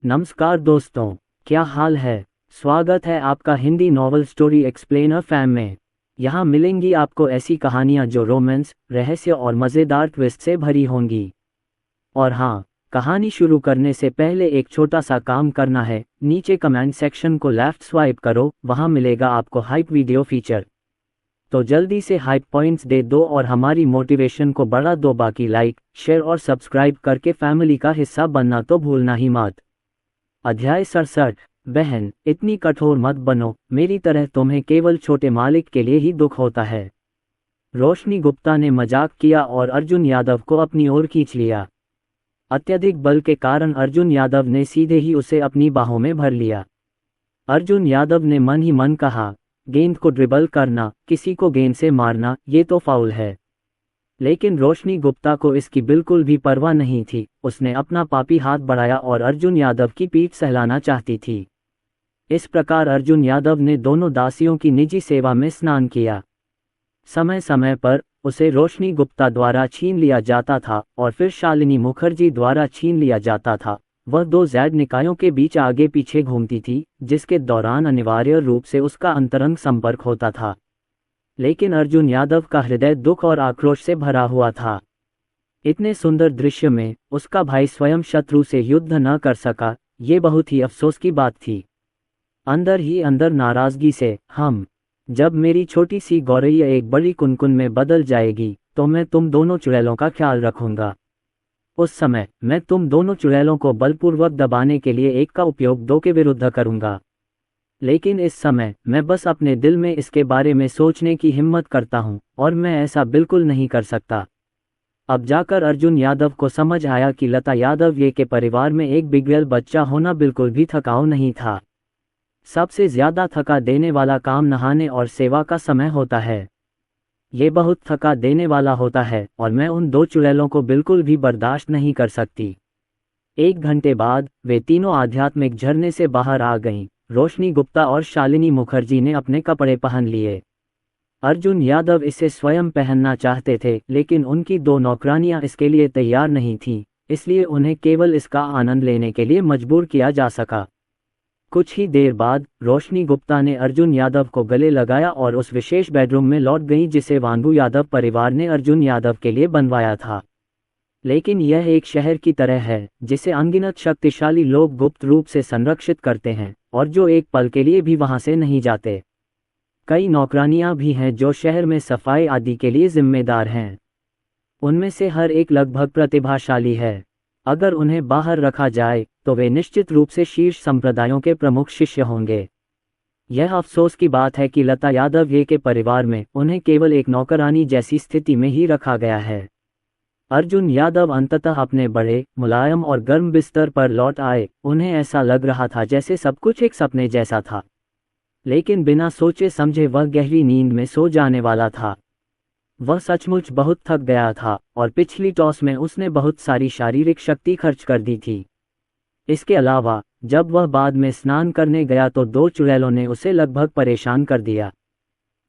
नमस्कार दोस्तों, क्या हाल है। स्वागत है आपका Hindi novel story explainer fam में। यहाँ मिलेंगी आपको ऐसी कहानियाँ जो रोमांस, रहस्य और मज़ेदार ट्विस्ट से भरी होंगी। और हाँ, कहानी शुरू करने से पहले एक छोटा सा काम करना है। नीचे कमेंट सेक्शन को लेफ्ट स्वाइप करो, वहाँ मिलेगा आपको हाइप वीडियो फीचर। तो जल्दी से हाइप पॉइंट्स दे दो और हमारी मोटिवेशन को बढ़ा दो। बाकी लाइक, शेयर और सब्सक्राइब करके फैमिली का हिस्सा बनना तो भूलना ही मत। अध्याय 67। बहन, इतनी कठोर मत बनो, मेरी तरह तुम्हें केवल छोटे मालिक के लिए ही दुख होता है। रोशनी गुप्ता ने मजाक किया और अर्जुन यादव को अपनी ओर खींच लिया। अत्यधिक बल के कारण अर्जुन यादव ने सीधे ही उसे अपनी बाहों में भर लिया। अर्जुन यादव ने मन ही मन कहा, गेंद को ड्रिबल करना, किसी को गेंद से मारना, ये तो फाउल है। लेकिन रोशनी गुप्ता को इसकी बिल्कुल भी परवाह नहीं थी। उसने अपना पापी हाथ बढ़ाया और अर्जुन यादव की पीठ सहलाना चाहती थी। इस प्रकार अर्जुन यादव ने दोनों दासियों की निजी सेवा में स्नान किया। समय समय पर उसे रोशनी गुप्ता द्वारा छीन लिया जाता था और फिर शालिनी मुखर्जी द्वारा छीन लिया जाता था। वह दो जैद निकायों के बीच आगे पीछे घूमती थी, जिसके दौरान अनिवार्य रूप से उसका अंतरंग संपर्क होता था। लेकिन अर्जुन यादव का हृदय दुख और आक्रोश से भरा हुआ था। इतने सुंदर दृश्य में उसका भाई स्वयं शत्रु से युद्ध न कर सका, ये बहुत ही अफसोस की बात थी। अंदर ही अंदर नाराजगी से, जब मेरी छोटी सी गौरैया एक बड़ी कुनकुन में बदल जाएगी तो मैं तुम दोनों चुड़ैलों का ख्याल रखूंगा। उस समय मैं तुम दोनों चुड़ैलों को बलपूर्वक दबाने के लिए एक का उपयोग दो के विरुद्ध करूंगा। लेकिन इस समय मैं बस अपने दिल में इसके बारे में सोचने की हिम्मत करता हूं और मैं ऐसा बिल्कुल नहीं कर सकता। अब जाकर अर्जुन यादव को समझ आया कि लता यादव ये के परिवार में एक बिगड़ेल बच्चा होना बिल्कुल भी थकाऊ नहीं था। सबसे ज्यादा थका देने वाला काम नहाने और सेवा का समय होता है। ये बहुत थका देने वाला होता है और मैं उन दो चुड़ैलों को बिल्कुल भी बर्दाश्त नहीं कर सकती। 1 घंटे बाद वे तीनों आध्यात्मिक झरने से बाहर आ गईं। रोशनी गुप्ता और शालिनी मुखर्जी ने अपने कपड़े पहन लिए। अर्जुन यादव इसे स्वयं पहनना चाहते थे, लेकिन उनकी दो नौकरानियां इसके लिए तैयार नहीं थीं, इसलिए उन्हें केवल इसका आनंद लेने के लिए मजबूर किया जा सका। कुछ ही देर बाद रोशनी गुप्ता ने अर्जुन यादव को गले लगाया और उस विशेष बेडरूम में लौट गई जिसे वांगू यादव परिवार ने अर्जुन यादव के लिए बनवाया था। लेकिन यह एक शहर की तरह है जिसे अनगिनत शक्तिशाली लोग गुप्त रूप से संरक्षित करते हैं और जो एक पल के लिए भी वहां से नहीं जाते। कई नौकरानियां भी हैं जो शहर में सफाई आदि के लिए जिम्मेदार हैं। उनमें से हर एक लगभग प्रतिभाशाली है। अगर उन्हें बाहर रखा जाए तो वे निश्चित रूप से शीर्ष संप्रदायों के प्रमुख शिष्य होंगे। यह अफसोस की बात है कि लता यादव ये के परिवार में उन्हें केवल एक नौकरानी जैसी स्थिति में ही रखा गया है। अर्जुन यादव अंततः अपने बड़े, मुलायम और गर्म बिस्तर पर लौट आए। उन्हें ऐसा लग रहा था जैसे सब कुछ एक सपने जैसा था, लेकिन बिना सोचे समझे वह गहरी नींद में सो जाने वाला था। वह सचमुच बहुत थक गया था और पिछली टॉस में उसने बहुत सारी शारीरिक शक्ति खर्च कर दी थी। इसके अलावा जब वह बाद में स्नान करने गया तो दो चुड़ैलों ने उसे लगभग परेशान कर दिया।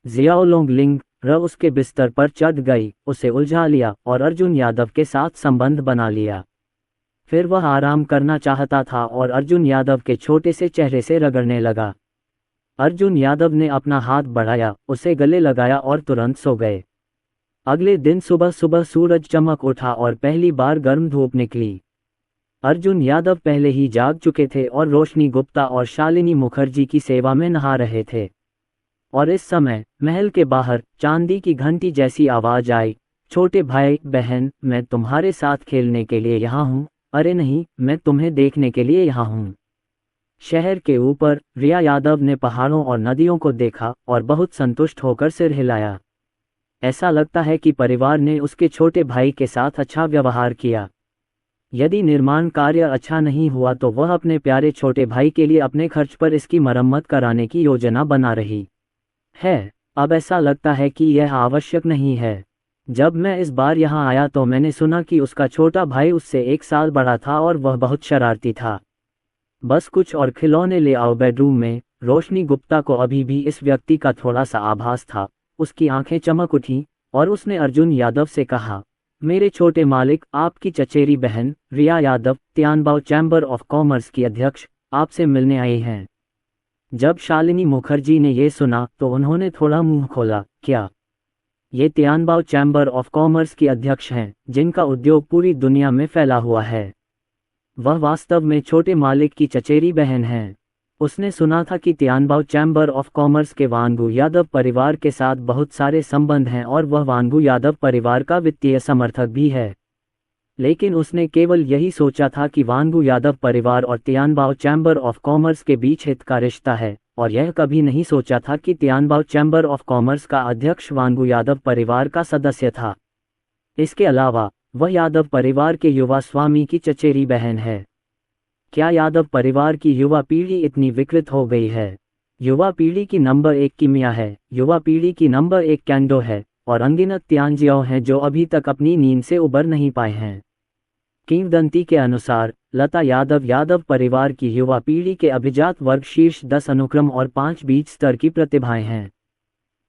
जियाओलोंगलिंग उसके बिस्तर पर चढ़ गई, उसे उलझा लिया और अर्जुन यादव के साथ संबंध बना लिया। फिर वह आराम करना चाहता था और अर्जुन यादव के छोटे से चेहरे से रगड़ने लगा। अर्जुन यादव ने अपना हाथ बढ़ाया, उसे गले लगाया और तुरंत सो गए। अगले दिन सुबह सुबह सूरज चमक उठा और पहली बार गर्म धूप निकली। अर्जुन यादव पहले ही जाग चुके थे और रोशनी गुप्ता और शालिनी मुखर्जी की सेवा में नहा रहे थे। और इस समय महल के बाहर चांदी की घंटी जैसी आवाज आई, छोटे भाई बहन, मैं तुम्हारे साथ खेलने के लिए यहाँ हूँ। अरे नहीं, मैं तुम्हें देखने के लिए यहाँ हूँ। शहर के ऊपर रिया यादव ने पहाड़ों और नदियों को देखा और बहुत संतुष्ट होकर सिर हिलाया। ऐसा लगता है कि परिवार ने उसके छोटे भाई के साथ अच्छा व्यवहार किया। यदि निर्माण कार्य अच्छा नहीं हुआ तो वह अपने प्यारे छोटे भाई के लिए अपने खर्च पर इसकी मरम्मत कराने की योजना बना रही है। अब ऐसा लगता है कि यह आवश्यक नहीं है। जब मैं इस बार यहाँ आया तो मैंने सुना कि उसका छोटा भाई उससे 1 साल बड़ा था और वह बहुत शरारती था। बस कुछ और खिलौने ले आओ बेडरूम में। रोशनी गुप्ता को अभी भी इस व्यक्ति का थोड़ा सा आभास था। उसकी आंखें चमक उठीं और उसने अर्जुन यादव से कहा, मेरे छोटे मालिक, आपकी चचेरी बहन रिया यादव, तियानबाओ चैम्बर ऑफ कॉमर्स की अध्यक्ष, आपसे मिलने आई हैं। जब शालिनी मुखर्जी ने ये सुना तो उन्होंने थोड़ा मुंह खोला। क्या? ये तियानबाओ चैम्बर ऑफ कॉमर्स की अध्यक्ष हैं, जिनका उद्योग पूरी दुनिया में फैला हुआ है। वह वास्तव में छोटे मालिक की चचेरी बहन हैं। उसने सुना था कि तियानबाओ चैम्बर ऑफ कॉमर्स के वांगू यादव परिवार के साथ बहुत सारे संबंध हैं और वह वांगू यादव परिवार का वित्तीय समर्थक भी है। लेकिन उसने केवल यही सोचा था कि वांगू यादव परिवार और तियानबाओ चैम्बर ऑफ कॉमर्स के बीच हित का रिश्ता है, और यह कभी नहीं सोचा था कि तियानबाओ चैम्बर ऑफ कॉमर्स का अध्यक्ष वांगू यादव परिवार का सदस्य था। इसके अलावा वह यादव परिवार के युवा स्वामी की चचेरी बहन है। क्या यादव परिवार की युवा पीढ़ी इतनी विकृत हो गई है? युवा पीढ़ी की नंबर 1 किमिया है, युवा पीढ़ी की नंबर 1 कैंडो है, और अनगिनत त्यांजियाओ हैं जो अभी तक अपनी नींद से उबर नहीं पाए हैं। किंवदंती के अनुसार लता यादव यादव परिवार की युवा पीढ़ी के अभिजात वर्ग शीर्ष 10 अनुक्रम और 5 बीज स्तर की प्रतिभाएं हैं।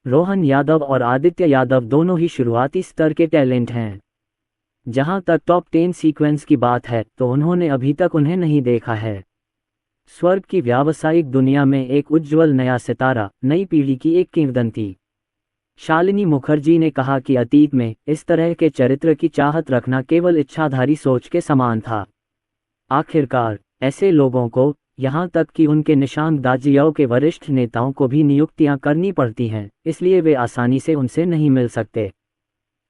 रोहन यादव और आदित्य यादव दोनों ही शुरुआती स्तर के टैलेंट हैं। जहां तक टॉप 10 सीक्वेंस की बात है तो उन्होंने अभी तक उन्हें नहीं देखा है। स्वर्ग की व्यावसायिक दुनिया में एक उज्ज्वल नया सितारा, नई पीढ़ी की एक किंवदंती। शालिनी मुखर्जी ने कहा कि अतीत में इस तरह के चरित्र की चाहत रखना केवल इच्छाधारी सोच के समान था। आखिरकार ऐसे लोगों को, यहाँ तक कि उनके निशान दाजियाओं के वरिष्ठ नेताओं को भी नियुक्तियां करनी पड़ती हैं, इसलिए वे आसानी से उनसे नहीं मिल सकते।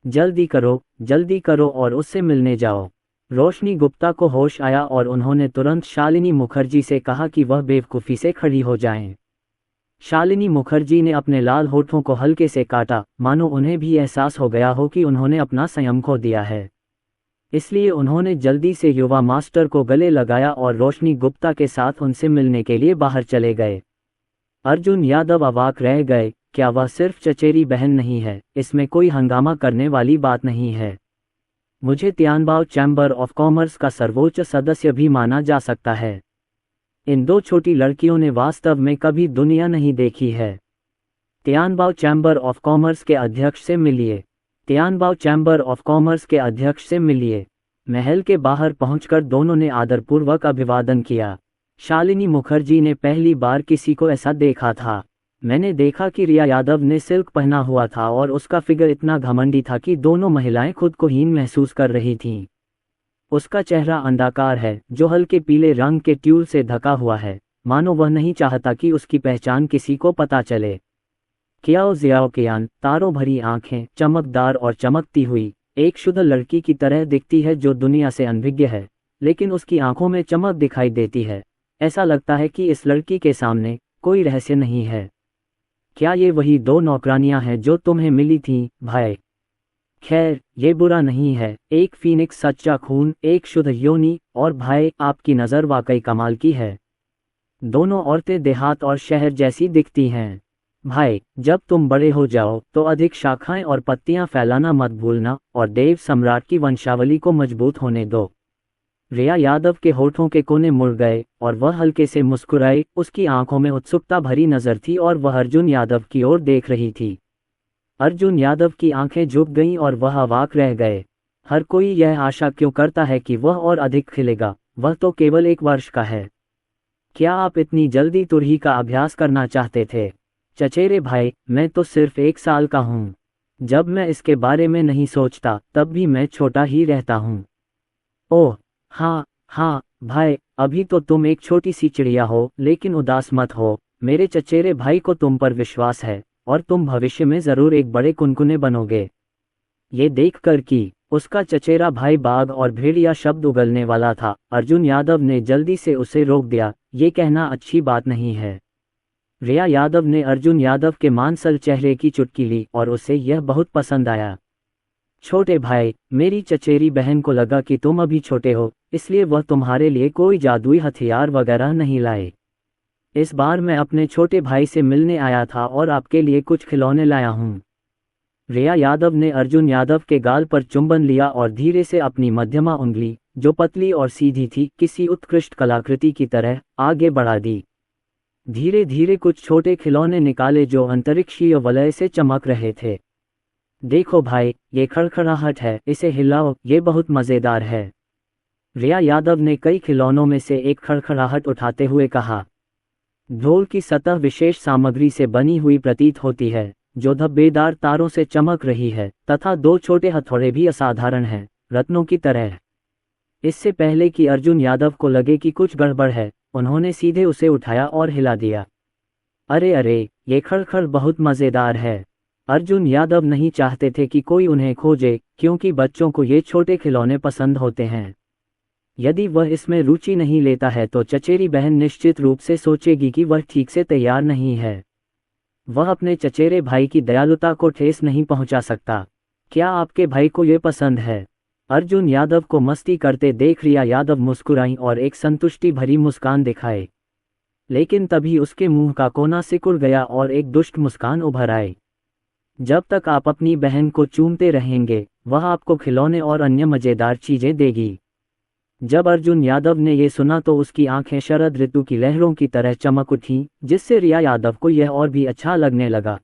जल्दी करो और उससे मिलने जाओ। रोशनी गुप्ता को होश आया और उन्होंने तुरंत शालिनी मुखर्जी से कहा कि वह बेवकूफ़ी से खड़ी हो जाएं। शालिनी मुखर्जी ने अपने लाल होठों को हल्के से काटा, मानो उन्हें भी एहसास हो गया हो कि उन्होंने अपना संयम खो दिया है। इसलिए उन्होंने जल्दी से युवा मास्टर को गले लगाया और रोशनी गुप्ता के साथ उनसे मिलने के लिए बाहर चले गए। अर्जुन यादव अवाक रह गए। क्या वह सिर्फ चचेरी बहन नहीं है? इसमें कोई हंगामा करने वाली बात नहीं है। मुझे तियानबाओ चैम्बर ऑफ कॉमर्स का सर्वोच्च सदस्य भी माना जा सकता है। इन दो छोटी लड़कियों ने वास्तव में कभी दुनिया नहीं देखी है। तियानबाओ चैम्बर ऑफ कॉमर्स के अध्यक्ष से मिलिए। तियानबाओ चैम्बर ऑफ कॉमर्स के अध्यक्ष से मिलिए। महल के बाहर पहुंचकर दोनों ने आदरपूर्वक अभिवादन किया। शालिनी मुखर्जी ने पहली बार किसी को ऐसा देखा था। मैंने देखा कि रिया यादव ने सिल्क पहना हुआ था और उसका फिगर इतना घमंडी था कि दोनों महिलाएं खुद को हीन महसूस कर रही थीं। उसका चेहरा अंडाकार है जो हल्के पीले रंग के ट्यूल से ढका हुआ है, मानो वह नहीं चाहता कि उसकी पहचान किसी को पता चले। कियाओ जियाओ कियान, तारों भरी आंखें, चमकदार और चमकती हुई, एक शुद्ध लड़की की तरह दिखती है जो दुनिया से अनभिज्ञ है, लेकिन उसकी आंखों में चमक दिखाई देती है। ऐसा लगता है कि इस लड़की के सामने कोई रहस्य नहीं है। क्या ये वही दो नौकरानियां हैं जो तुम्हें मिली थीं, भाई? खैर, ये बुरा नहीं है। एक फीनिक्स सच्चा खून, एक शुद्ध योनि, और भाई आपकी नज़र वाकई कमाल की है। दोनों औरतें देहात और शहर जैसी दिखती हैं। भाई, जब तुम बड़े हो जाओ तो अधिक शाखाएं और पत्तियां फैलाना मत भूलना और देव सम्राट की वंशावली को मजबूत होने दो। रिया यादव के होठों के कोने मुड़ गए और वह हल्के से मुस्कुराई। उसकी आंखों में उत्सुकता भरी नजर थी और वह अर्जुन यादव की ओर देख रही थी। अर्जुन यादव की आंखें झुक गईं और वह अवाक रह गए। हर कोई यह आशा क्यों करता है कि वह और अधिक खिलेगा? वह तो केवल 1 वर्ष का है। क्या आप इतनी जल्दी तुरही का अभ्यास करना चाहते थे? चचेरे भाई, मैं तो सिर्फ 1 साल का हूँ। जब मैं इसके बारे में नहीं सोचता तब भी मैं छोटा ही रहता हूँ। ओह हाँ भाई, अभी तो तुम एक छोटी सी चिड़िया हो, लेकिन उदास मत हो। मेरे चचेरे भाई को तुम पर विश्वास है और तुम भविष्य में जरूर एक बड़े कुनकुने बनोगे। ये देखकर कि उसका चचेरा भाई बाघ और भेड़िया शब्द उगलने वाला था, अर्जुन यादव ने जल्दी से उसे रोक दिया। ये कहना अच्छी बात नहीं है। रिया यादव ने अर्जुन यादव के मांसल चेहरे की चुटकी ली और उसे यह बहुत पसंद आया। छोटे भाई, मेरी चचेरी बहन को लगा कि तुम अभी छोटे हो, इसलिए वह तुम्हारे लिए कोई जादुई हथियार वगैरह नहीं लाए। इस बार मैं अपने छोटे भाई से मिलने आया था और आपके लिए कुछ खिलौने लाया हूँ। रिया यादव ने अर्जुन यादव के गाल पर चुंबन लिया और धीरे से अपनी मध्यमा उंगली, जो पतली और सीधी थी, किसी उत्कृष्ट कलाकृति की तरह आगे बढ़ा दी। धीरे धीरे कुछ छोटे खिलौने निकाले जो अंतरिक्षीय वलय से चमक रहे थे। देखो भाई, ये खड़खड़ाहट है, इसे हिलाओ, ये बहुत मज़ेदार है। रिया यादव ने कई खिलौनों में से एक खड़खड़ाहट उठाते हुए कहा। ढोल की सतह विशेष सामग्री से बनी हुई प्रतीत होती है, जो धब्बेदार तारों से चमक रही है, तथा दो छोटे हथौड़े भी असाधारण हैं, रत्नों की तरह। इससे पहले कि अर्जुन यादव को लगे कि कुछ गड़बड़ है, उन्होंने सीधे उसे उठाया और हिला दिया। अरे अरे, ये खड़खड़ बहुत मज़ेदार है। अर्जुन यादव नहीं चाहते थे कि कोई उन्हें खोजे, क्योंकि बच्चों को ये छोटे खिलौने पसंद होते हैं। यदि वह इसमें रुचि नहीं लेता है तो चचेरी बहन निश्चित रूप से सोचेगी कि वह ठीक से तैयार नहीं है। वह अपने चचेरे भाई की दयालुता को ठेस नहीं पहुंचा सकता। क्या आपके भाई को ये पसंद है? अर्जुन यादव को मस्ती करते देख रिया यादव मुस्कुराई और एक संतुष्टि भरी मुस्कान दिखाए। लेकिन तभी उसके मुंह का कोना सिकुड़ गया और एक दुष्ट मुस्कान उभर आई। जब तक आप अपनी बहन को चूमते रहेंगे, वह आपको खिलौने और अन्य मज़ेदार चीजें देगी। जब अर्जुन यादव ने ये सुना तो उसकी आंखें शरद ऋतु की लहरों की तरह चमक उठीं, जिससे रिया यादव को यह और भी अच्छा लगने लगा।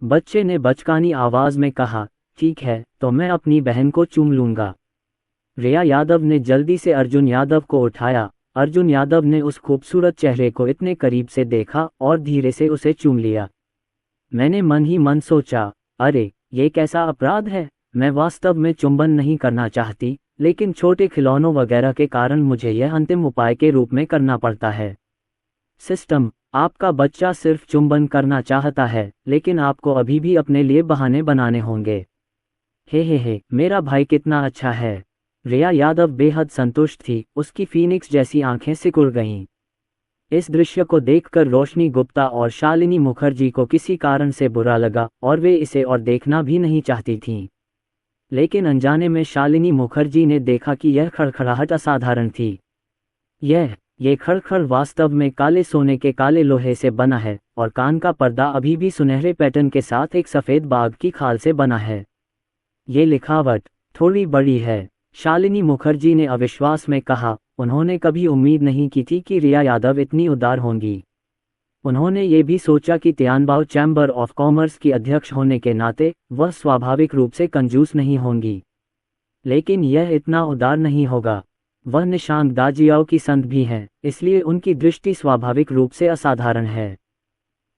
बच्चे ने बचकानी आवाज में कहा, ठीक है, तो मैं अपनी बहन को चूम लूंगा। रिया यादव ने जल्दी से अर्जुन यादव को उठाया। अर्जुन यादव ने उस खूबसूरत चेहरे को इतने करीब से देखा और धीरे से उसे चूम लिया। मैंने मन ही मन सोचा, अरे, ये कैसा अपराध है। मैं वास्तव में चुंबन नहीं करना चाहती, लेकिन छोटे खिलौनों वगैरह के कारण मुझे यह अंतिम उपाय के रूप में करना पड़ता है। सिस्टम, आपका बच्चा सिर्फ चुंबन करना चाहता है, लेकिन आपको अभी भी अपने लिए बहाने बनाने होंगे। हे, मेरा भाई कितना अच्छा है। रिया यादव बेहद संतुष्ट थी, उसकी फीनिक्स जैसी आंखें सिकुड़ गईं। इस दृश्य को देखकर रोशनी गुप्ता और शालिनी मुखर्जी को किसी कारण से बुरा लगा और वे इसे और देखना भी नहीं चाहती थीं। लेकिन अनजाने में शालिनी मुखर्जी ने देखा कि यह खड़खड़ाहट असाधारण थी। ये खड़खड़ वास्तव में काले सोने के काले लोहे से बना है और कान का पर्दा अभी भी सुनहरे पैटर्न के साथ एक सफ़ेद बाघ की खाल से बना है। ये लिखावट थोड़ी बड़ी है, शालिनी मुखर्जी ने अविश्वास में कहा। उन्होंने कभी उम्मीद नहीं की थी कि रिया यादव इतनी उदार होंगी। उन्होंने ये भी सोचा कि तियानबाओ चैम्बर ऑफ कॉमर्स की अध्यक्ष होने के नाते वह स्वाभाविक रूप से कंजूस नहीं होंगी। लेकिन यह इतना उदार नहीं होगा। वह निशांत दाजियाओ की संत भी हैं, इसलिए उनकी दृष्टि स्वाभाविक रूप से असाधारण है।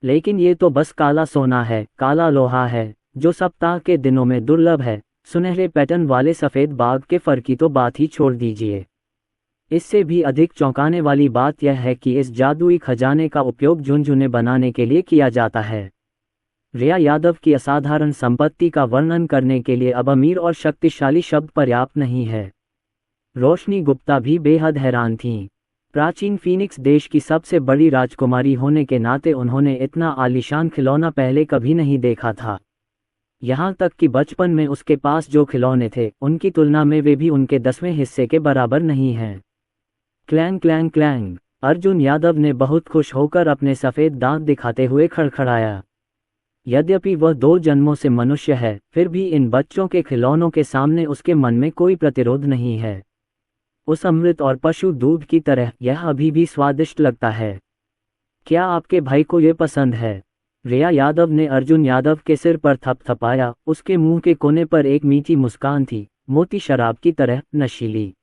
लेकिन ये तो बस काला सोना है, काला लोहा है, जो सप्ताह के दिनों में दुर्लभ है। सुनहरे पैटर्न वाले सफ़ेद बाघ के फर की तो बात ही छोड़ दीजिए। इससे भी अधिक चौंकाने वाली बात यह है कि इस जादुई खजाने का उपयोग झुनझुने बनाने के लिए किया जाता है। रिया यादव की असाधारण संपत्ति का वर्णन करने के लिए अब अमीर और शक्तिशाली शब्द पर्याप्त नहीं है। रोशनी गुप्ता भी बेहद हैरान थीं। प्राचीन फीनिक्स देश की सबसे बड़ी राजकुमारी होने के नाते उन्होंने इतना आलीशान खिलौना पहले कभी नहीं देखा था। यहाँ तक कि बचपन में उसके पास जो खिलौने थे, उनकी तुलना में वे भी उनके 10वें हिस्से के बराबर नहीं हैं। Clang clang clang, Arjun Yadav ने बहुत खुश होकर अपने सफ़ेद दांत दिखाते हुए खड़खड़ाया। यद्यपि वह 2 जन्मों से मनुष्य है, फिर भी इन बच्चों के खिलौनों के सामने उसके मन में कोई प्रतिरोध नहीं है। उस अमृत और पशु दूध की तरह यह अभी भी स्वादिष्ट लगता है। क्या आपके भाई को ये पसंद है? रिया यादव ने अर्जुन यादव के सिर पर थपथपाया। उसके मुंह के कोने पर एक मीठी मुस्कान थी, मोती शराब की तरह नशीली।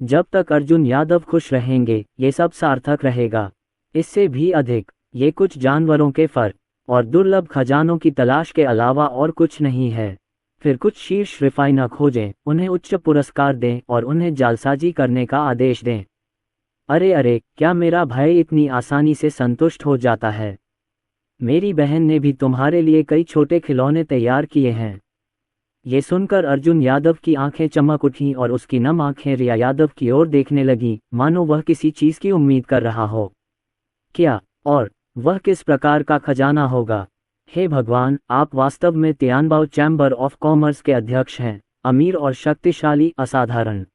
जब तक अर्जुन यादव खुश रहेंगे, ये सब सार्थक रहेगा। इससे भी अधिक, ये कुछ जानवरों के फर और दुर्लभ खजानों की तलाश के अलावा और कुछ नहीं है। फिर कुछ शीर्ष रिफाइनर खोजें, उन्हें उच्च पुरस्कार दें और उन्हें जालसाजी करने का आदेश दें। अरे, क्या मेरा भाई इतनी आसानी से संतुष्ट हो जाता है? मेरी बहन ने भी तुम्हारे लिए कई छोटे खिलौने तैयार किए हैं। ये सुनकर अर्जुन यादव की आंखें चमक उठीं और उसकी नम आंखें रिया यादव की ओर देखने लगीं, मानो वह किसी चीज की उम्मीद कर रहा हो। क्या, और वह किस प्रकार का खजाना होगा? हे भगवान, आप वास्तव में तियानबाओ चैम्बर ऑफ कॉमर्स के अध्यक्ष हैं, अमीर और शक्तिशाली, असाधारण।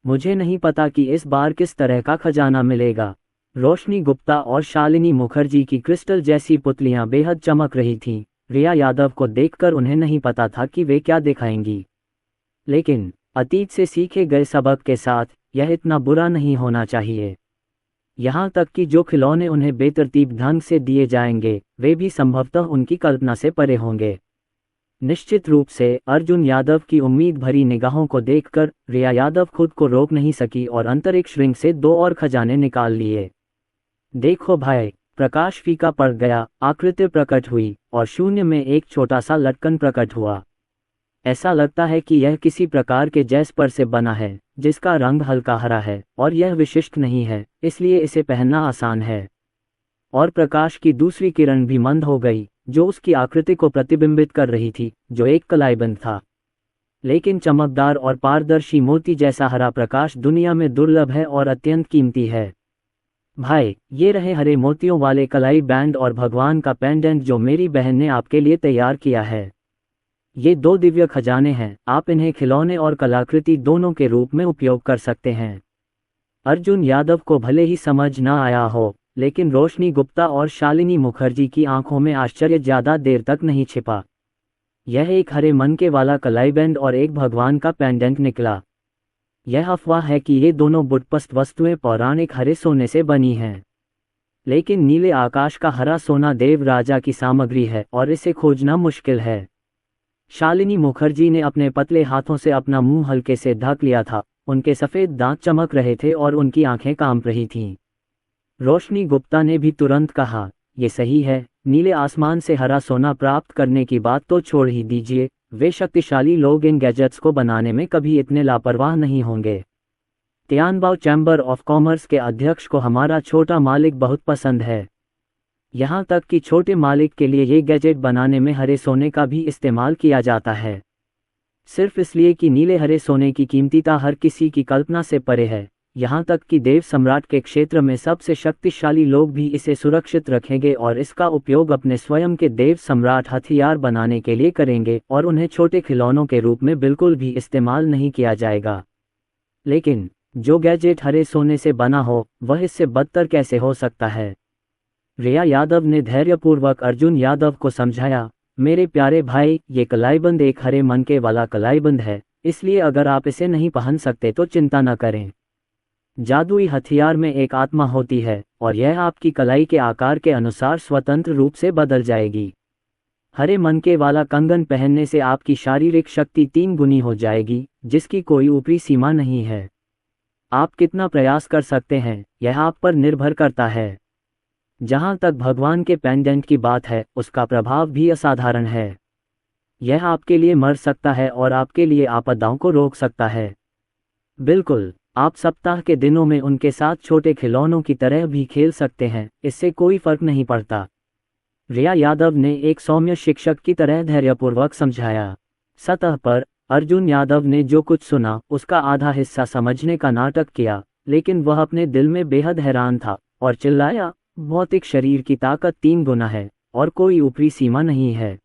मुझे नहीं पता कि इस बार किस तरह का खजाना मिलेगा। रोशनी गुप्ता और शालिनी मुखर्जी की क्रिस्टल जैसी पुतलियां बेहद चमक रही थीं। रिया यादव को देखकर उन्हें नहीं पता था कि वे क्या दिखाएंगी। लेकिन अतीत से सीखे गए सबक के साथ यह इतना बुरा नहीं होना चाहिए। यहाँ तक कि जो खिलौने उन्हें बेतरतीब ढंग से दिए जाएंगे, वे भी संभवतः उनकी कल्पना से परे होंगे। निश्चित रूप से अर्जुन यादव की उम्मीद भरी निगाहों को देखकर रिया यादव खुद को रोक नहीं सकी और अंतरिक्ष रिंग से 2 और खजाने निकाल लिए। देखो भाई, प्रकाश फीका पड़ गया, आकृति प्रकट हुई और शून्य में एक छोटा सा लटकन प्रकट हुआ। ऐसा लगता है कि यह किसी प्रकार के जैस्पर से बना है, जिसका रंग हल्का हरा है और यह विशिष्ट नहीं है, इसलिए इसे पहनना आसान है। और प्रकाश की दूसरी किरण भी मंद हो गई, जो उसकी आकृति को प्रतिबिंबित कर रही थी, जो एक कलाईबंद था। लेकिन चमकदार और पारदर्शी मोती जैसा हरा प्रकाश दुनिया में दुर्लभ है और अत्यंत कीमती है। भाई, ये रहे हरे मोतियों वाले कलाई बैंड और भगवान का पेंडेंट जो मेरी बहन ने आपके लिए तैयार किया है। ये 2 दिव्य खजाने हैं, आप इन्हें खिलौने और कलाकृति दोनों के रूप में उपयोग कर सकते हैं। अर्जुन यादव को भले ही समझ न आया हो, लेकिन रोशनी गुप्ता और शालिनी मुखर्जी की आंखों में आश्चर्य ज्यादा देर तक नहीं छिपा। यह एक हरे मनके वाला कलाईबैंड और एक भगवान का पेंडेंट निकला। यह अफवाह है कि ये दोनों बुतपस्त वस्तुएं पौराणिक हरे सोने से बनी हैं, लेकिन नीले आकाश का हरा सोना देव राजा की सामग्री है और इसे खोजना मुश्किल है। शालिनी मुखर्जी ने अपने पतले हाथों से अपना मुंह हल्के से ढक लिया था, उनके सफ़ेद दांत चमक रहे थे और उनकी आंखें कांप रही थीं। रोशनी गुप्ता ने भी तुरंत कहा, ये सही है, नीले आसमान से हरा सोना प्राप्त करने की बात तो छोड़ ही दीजिए, वे शक्तिशाली लोग इन गैजेट्स को बनाने में कभी इतने लापरवाह नहीं होंगे। तियानबाओ चैम्बर ऑफ कॉमर्स के अध्यक्ष को हमारा छोटा मालिक बहुत पसंद है। यहाँ तक कि छोटे मालिक के लिए ये गैजेट बनाने में हरे सोने का भी इस्तेमाल किया जाता है, सिर्फ इसलिए कि नीले हरे सोने की कीमतीता हर किसी की कल्पना से परे है। यहाँ तक कि देव सम्राट के क्षेत्र में सबसे शक्तिशाली लोग भी इसे सुरक्षित रखेंगे और इसका उपयोग अपने स्वयं के देव सम्राट हथियार बनाने के लिए करेंगे और उन्हें छोटे खिलौनों के रूप में बिल्कुल भी इस्तेमाल नहीं किया जाएगा। लेकिन जो गैजेट हरे सोने से बना हो, वह इससे बदतर कैसे हो सकता है? रिया यादव ने धैर्यपूर्वक अर्जुन यादव को समझाया, मेरे प्यारे भाई, ये कलाईबंद एक हरे मनके वाला कलाईबंद है, इसलिए अगर आप इसे नहीं पहन सकते तो चिंता न करें। जादुई हथियार में एक आत्मा होती है और यह आपकी कलाई के आकार के अनुसार स्वतंत्र रूप से बदल जाएगी। हरे मनके वाला कंगन पहनने से आपकी शारीरिक शक्ति 3 गुनी हो जाएगी, जिसकी कोई ऊपरी सीमा नहीं है। आप कितना प्रयास कर सकते हैं, यह आप पर निर्भर करता है। जहां तक भगवान के पेंडेंट की बात है, उसका प्रभाव भी असाधारण है। यह आपके लिए मर सकता है और आपके लिए आपदाओं को रोक सकता है। बिल्कुल, आप सप्ताह के दिनों में उनके साथ छोटे खिलौनों की तरह भी खेल सकते हैं, इससे कोई फर्क नहीं पड़ता। रिया यादव ने एक सौम्य शिक्षक की तरह धैर्यपूर्वक समझाया। सतह पर अर्जुन यादव ने जो कुछ सुना उसका आधा हिस्सा समझने का नाटक किया, लेकिन वह अपने दिल में बेहद हैरान था और चिल्लाया, भौतिक शरीर की ताकत 3 गुना है और कोई ऊपरी सीमा नहीं है।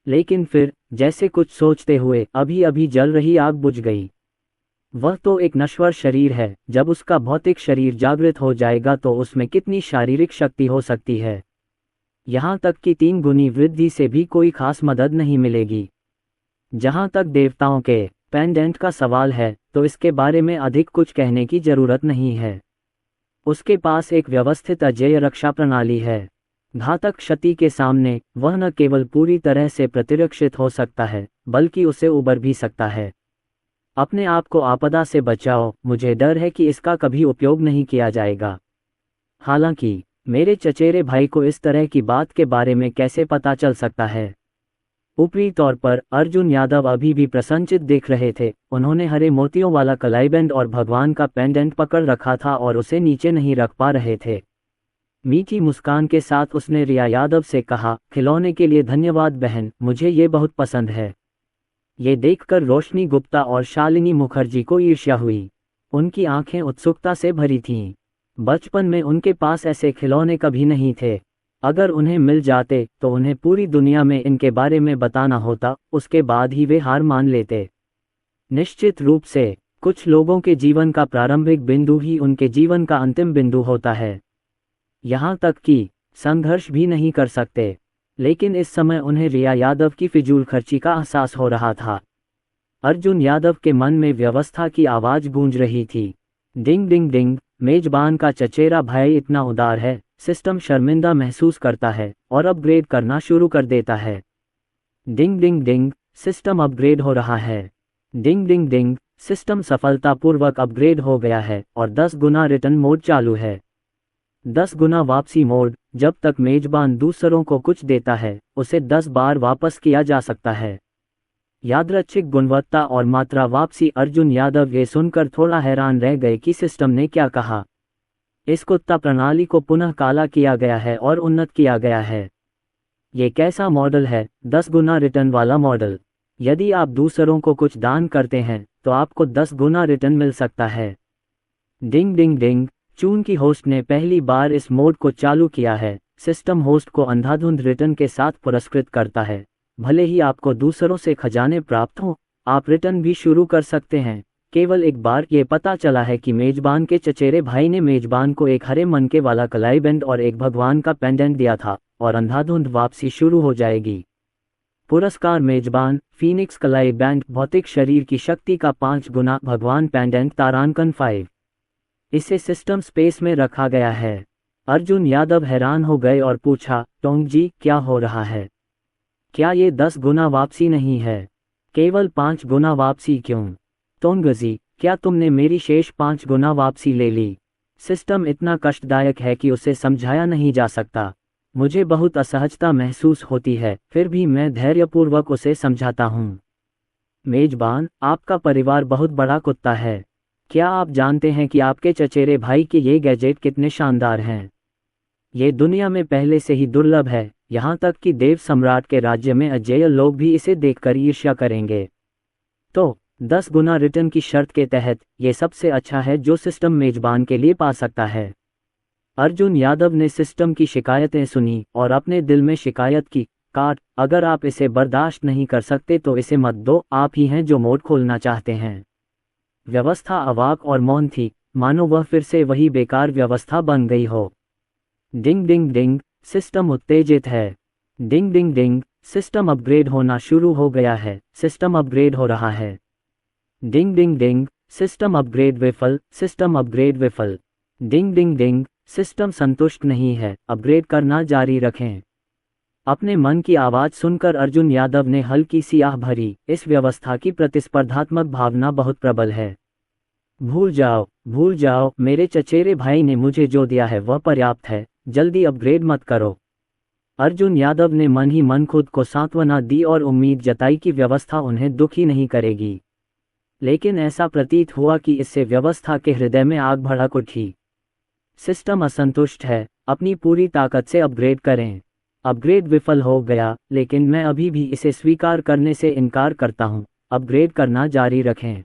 लेकिन फिर, जैसे कुछ सोचते हुए, अभी अभी जल रही आग बुझ गई। वह तो एक नश्वर शरीर है, जब उसका भौतिक शरीर जागृत हो जाएगा तो उसमें कितनी शारीरिक शक्ति हो सकती है। यहाँ तक कि 3 गुनी वृद्धि से भी कोई खास मदद नहीं मिलेगी। जहाँ तक देवताओं के पेंडेंट का सवाल है, तो इसके बारे में अधिक कुछ कहने की जरूरत नहीं है। उसके पास एक व्यवस्थित अजेय रक्षा प्रणाली है। घातक क्षति के सामने वह न केवल पूरी तरह से प्रतिरक्षित हो सकता है, बल्कि उसे उबर भी सकता है। अपने आप को आपदा से बचाओ, मुझे डर है कि इसका कभी उपयोग नहीं किया जाएगा। हालांकि मेरे चचेरे भाई को इस तरह की बात के बारे में कैसे पता चल सकता है? ऊपरी तौर पर अर्जुन यादव अभी भी प्रसन्नचित दिख रहे थे। उन्होंने हरे मोतियों वाला कलाईबैंड और भगवान का पेंडेंट पकड़ रखा था और उसे नीचे नहीं रख पा रहे थे। मीठी मुस्कान के साथ उसने रिया यादव से कहा, खिलौने के लिए धन्यवाद बहन, मुझे ये बहुत पसंद है। ये देखकर रोशनी गुप्ता और शालिनी मुखर्जी को ईर्ष्या हुई। उनकी आंखें उत्सुकता से भरी थीं। बचपन में उनके पास ऐसे खिलौने कभी नहीं थे। अगर उन्हें मिल जाते तो उन्हें पूरी दुनिया में इनके बारे में बताना होता, उसके बाद ही वे हार मान लेते। निश्चित रूप से कुछ लोगों के जीवन का प्रारंभिक बिंदु ही उनके जीवन का अंतिम बिंदु होता है। यहाँ तक कि संघर्ष भी नहीं कर सकते। लेकिन इस समय उन्हें रिया यादव की फिजूल खर्ची का एहसास हो रहा था। अर्जुन यादव के मन में व्यवस्था की आवाज गूंज रही थी। डिंग डिंग डिंग, मेजबान का चचेरा भाई इतना उदार है, सिस्टम शर्मिंदा महसूस करता है और अपग्रेड करना शुरू कर देता है। डिंग डिंग डिंग, सिस्टम अपग्रेड हो रहा है। डिंग डिंग डिंग, सिस्टम सफलतापूर्वक अपग्रेड हो गया है और 10 गुना रिटर्न मोड चालू है। 10 गुना वापसी मोड, जब तक मेजबान दूसरों को कुछ देता है उसे 10 बार वापस किया जा सकता है। यादृच्छिक गुणवत्ता और मात्रा वापसी। अर्जुन यादव ये सुनकर थोड़ा हैरान रह गए कि सिस्टम ने क्या कहा। इस कुत्ता प्रणाली को पुनः काला किया गया है और उन्नत किया गया है। ये कैसा मॉडल है? 10 गुना रिटर्न वाला मॉडल। यदि आप दूसरों को कुछ दान करते हैं तो आपको 10 गुना रिटर्न मिल सकता है। डिंग डिंग डिंग, चूंकि होस्ट ने पहली बार इस मोड को चालू किया है, सिस्टम होस्ट को अंधाधुंध रिटर्न के साथ पुरस्कृत करता है। भले ही आपको दूसरों से खजाने प्राप्त हों, आप रिटर्न भी शुरू कर सकते हैं। केवल एक बार ये पता चला है कि मेजबान के चचेरे भाई ने मेजबान को एक हरे मनके वाला कलाई बैंड और एक भगवान का पेंडेंट दिया था और अंधाधुंध वापसी शुरू हो जाएगी। पुरस्कार मेजबान फीनिक्स कलाई बैंड, भौतिक शरीर की शक्ति का 5 गुना, भगवान पेंडेंट तारांकन 5। इसे सिस्टम स्पेस में रखा गया है। अर्जुन यादव हैरान हो गए और पूछा, टोंग जी क्या हो रहा है? क्या ये 10 गुना वापसी नहीं है? केवल 5 गुना वापसी क्यों? टोंग जी, क्या तुमने मेरी शेष 5 गुना वापसी ले ली? सिस्टम इतना कष्टदायक है कि उसे समझाया नहीं जा सकता। मुझे बहुत असहजता महसूस होती है, फिर भी मैं धैर्यपूर्वक उसे समझाता हूँ। मेजबान, आपका परिवार बहुत बड़ा कुत्ता है। क्या आप जानते हैं कि आपके चचेरे भाई के ये गैजेट कितने शानदार हैं? ये दुनिया में पहले से ही दुर्लभ है, यहाँ तक कि देव सम्राट के राज्य में अजेय लोग भी इसे देखकर ईर्ष्या करेंगे। तो 10 गुना रिटर्न की शर्त के तहत ये सबसे अच्छा है जो सिस्टम मेजबान के लिए पा सकता है। अर्जुन यादव ने सिस्टम की शिकायतें सुनी और अपने दिल में शिकायत की, काट, अगर आप इसे बर्दाश्त नहीं कर सकते तो इसे मत दो, आप ही हैं जो मोड खोलना चाहते हैं। व्यवस्था अवाक और मौन थी, मानो वह फिर से वही बेकार व्यवस्था बन गई हो। डिंग डिंग डिंग, सिस्टम उत्तेजित है। डिंग डिंग डिंग, सिस्टम अपग्रेड होना शुरू हो गया है। सिस्टम अपग्रेड हो रहा है। डिंग डिंग डिंग, सिस्टम अपग्रेड विफल। सिस्टम अपग्रेड विफल। डिंग डिंग डिंग, सिस्टम संतुष्ट नहीं है, अपग्रेड करना जारी रखें। अपने मन की आवाज़ सुनकर अर्जुन यादव ने हल्की सी आह भरी। इस व्यवस्था की प्रतिस्पर्धात्मक भावना बहुत प्रबल है। भूल जाओ, मेरे चचेरे भाई ने मुझे जो दिया है वह पर्याप्त है, जल्दी अपग्रेड मत करो। अर्जुन यादव ने मन ही मन खुद को सांत्वना दी और उम्मीद जताई कि व्यवस्था उन्हें दुखी नहीं करेगी। लेकिन ऐसा प्रतीत हुआ कि इससे व्यवस्था के हृदय में आग भड़क उठी। सिस्टम असंतुष्ट है, अपनी पूरी ताकत से अपग्रेड करें। अपग्रेड विफल हो गया, लेकिन मैं अभी भी इसे स्वीकार करने से इनकार करता हूं। अपग्रेड करना जारी रखें।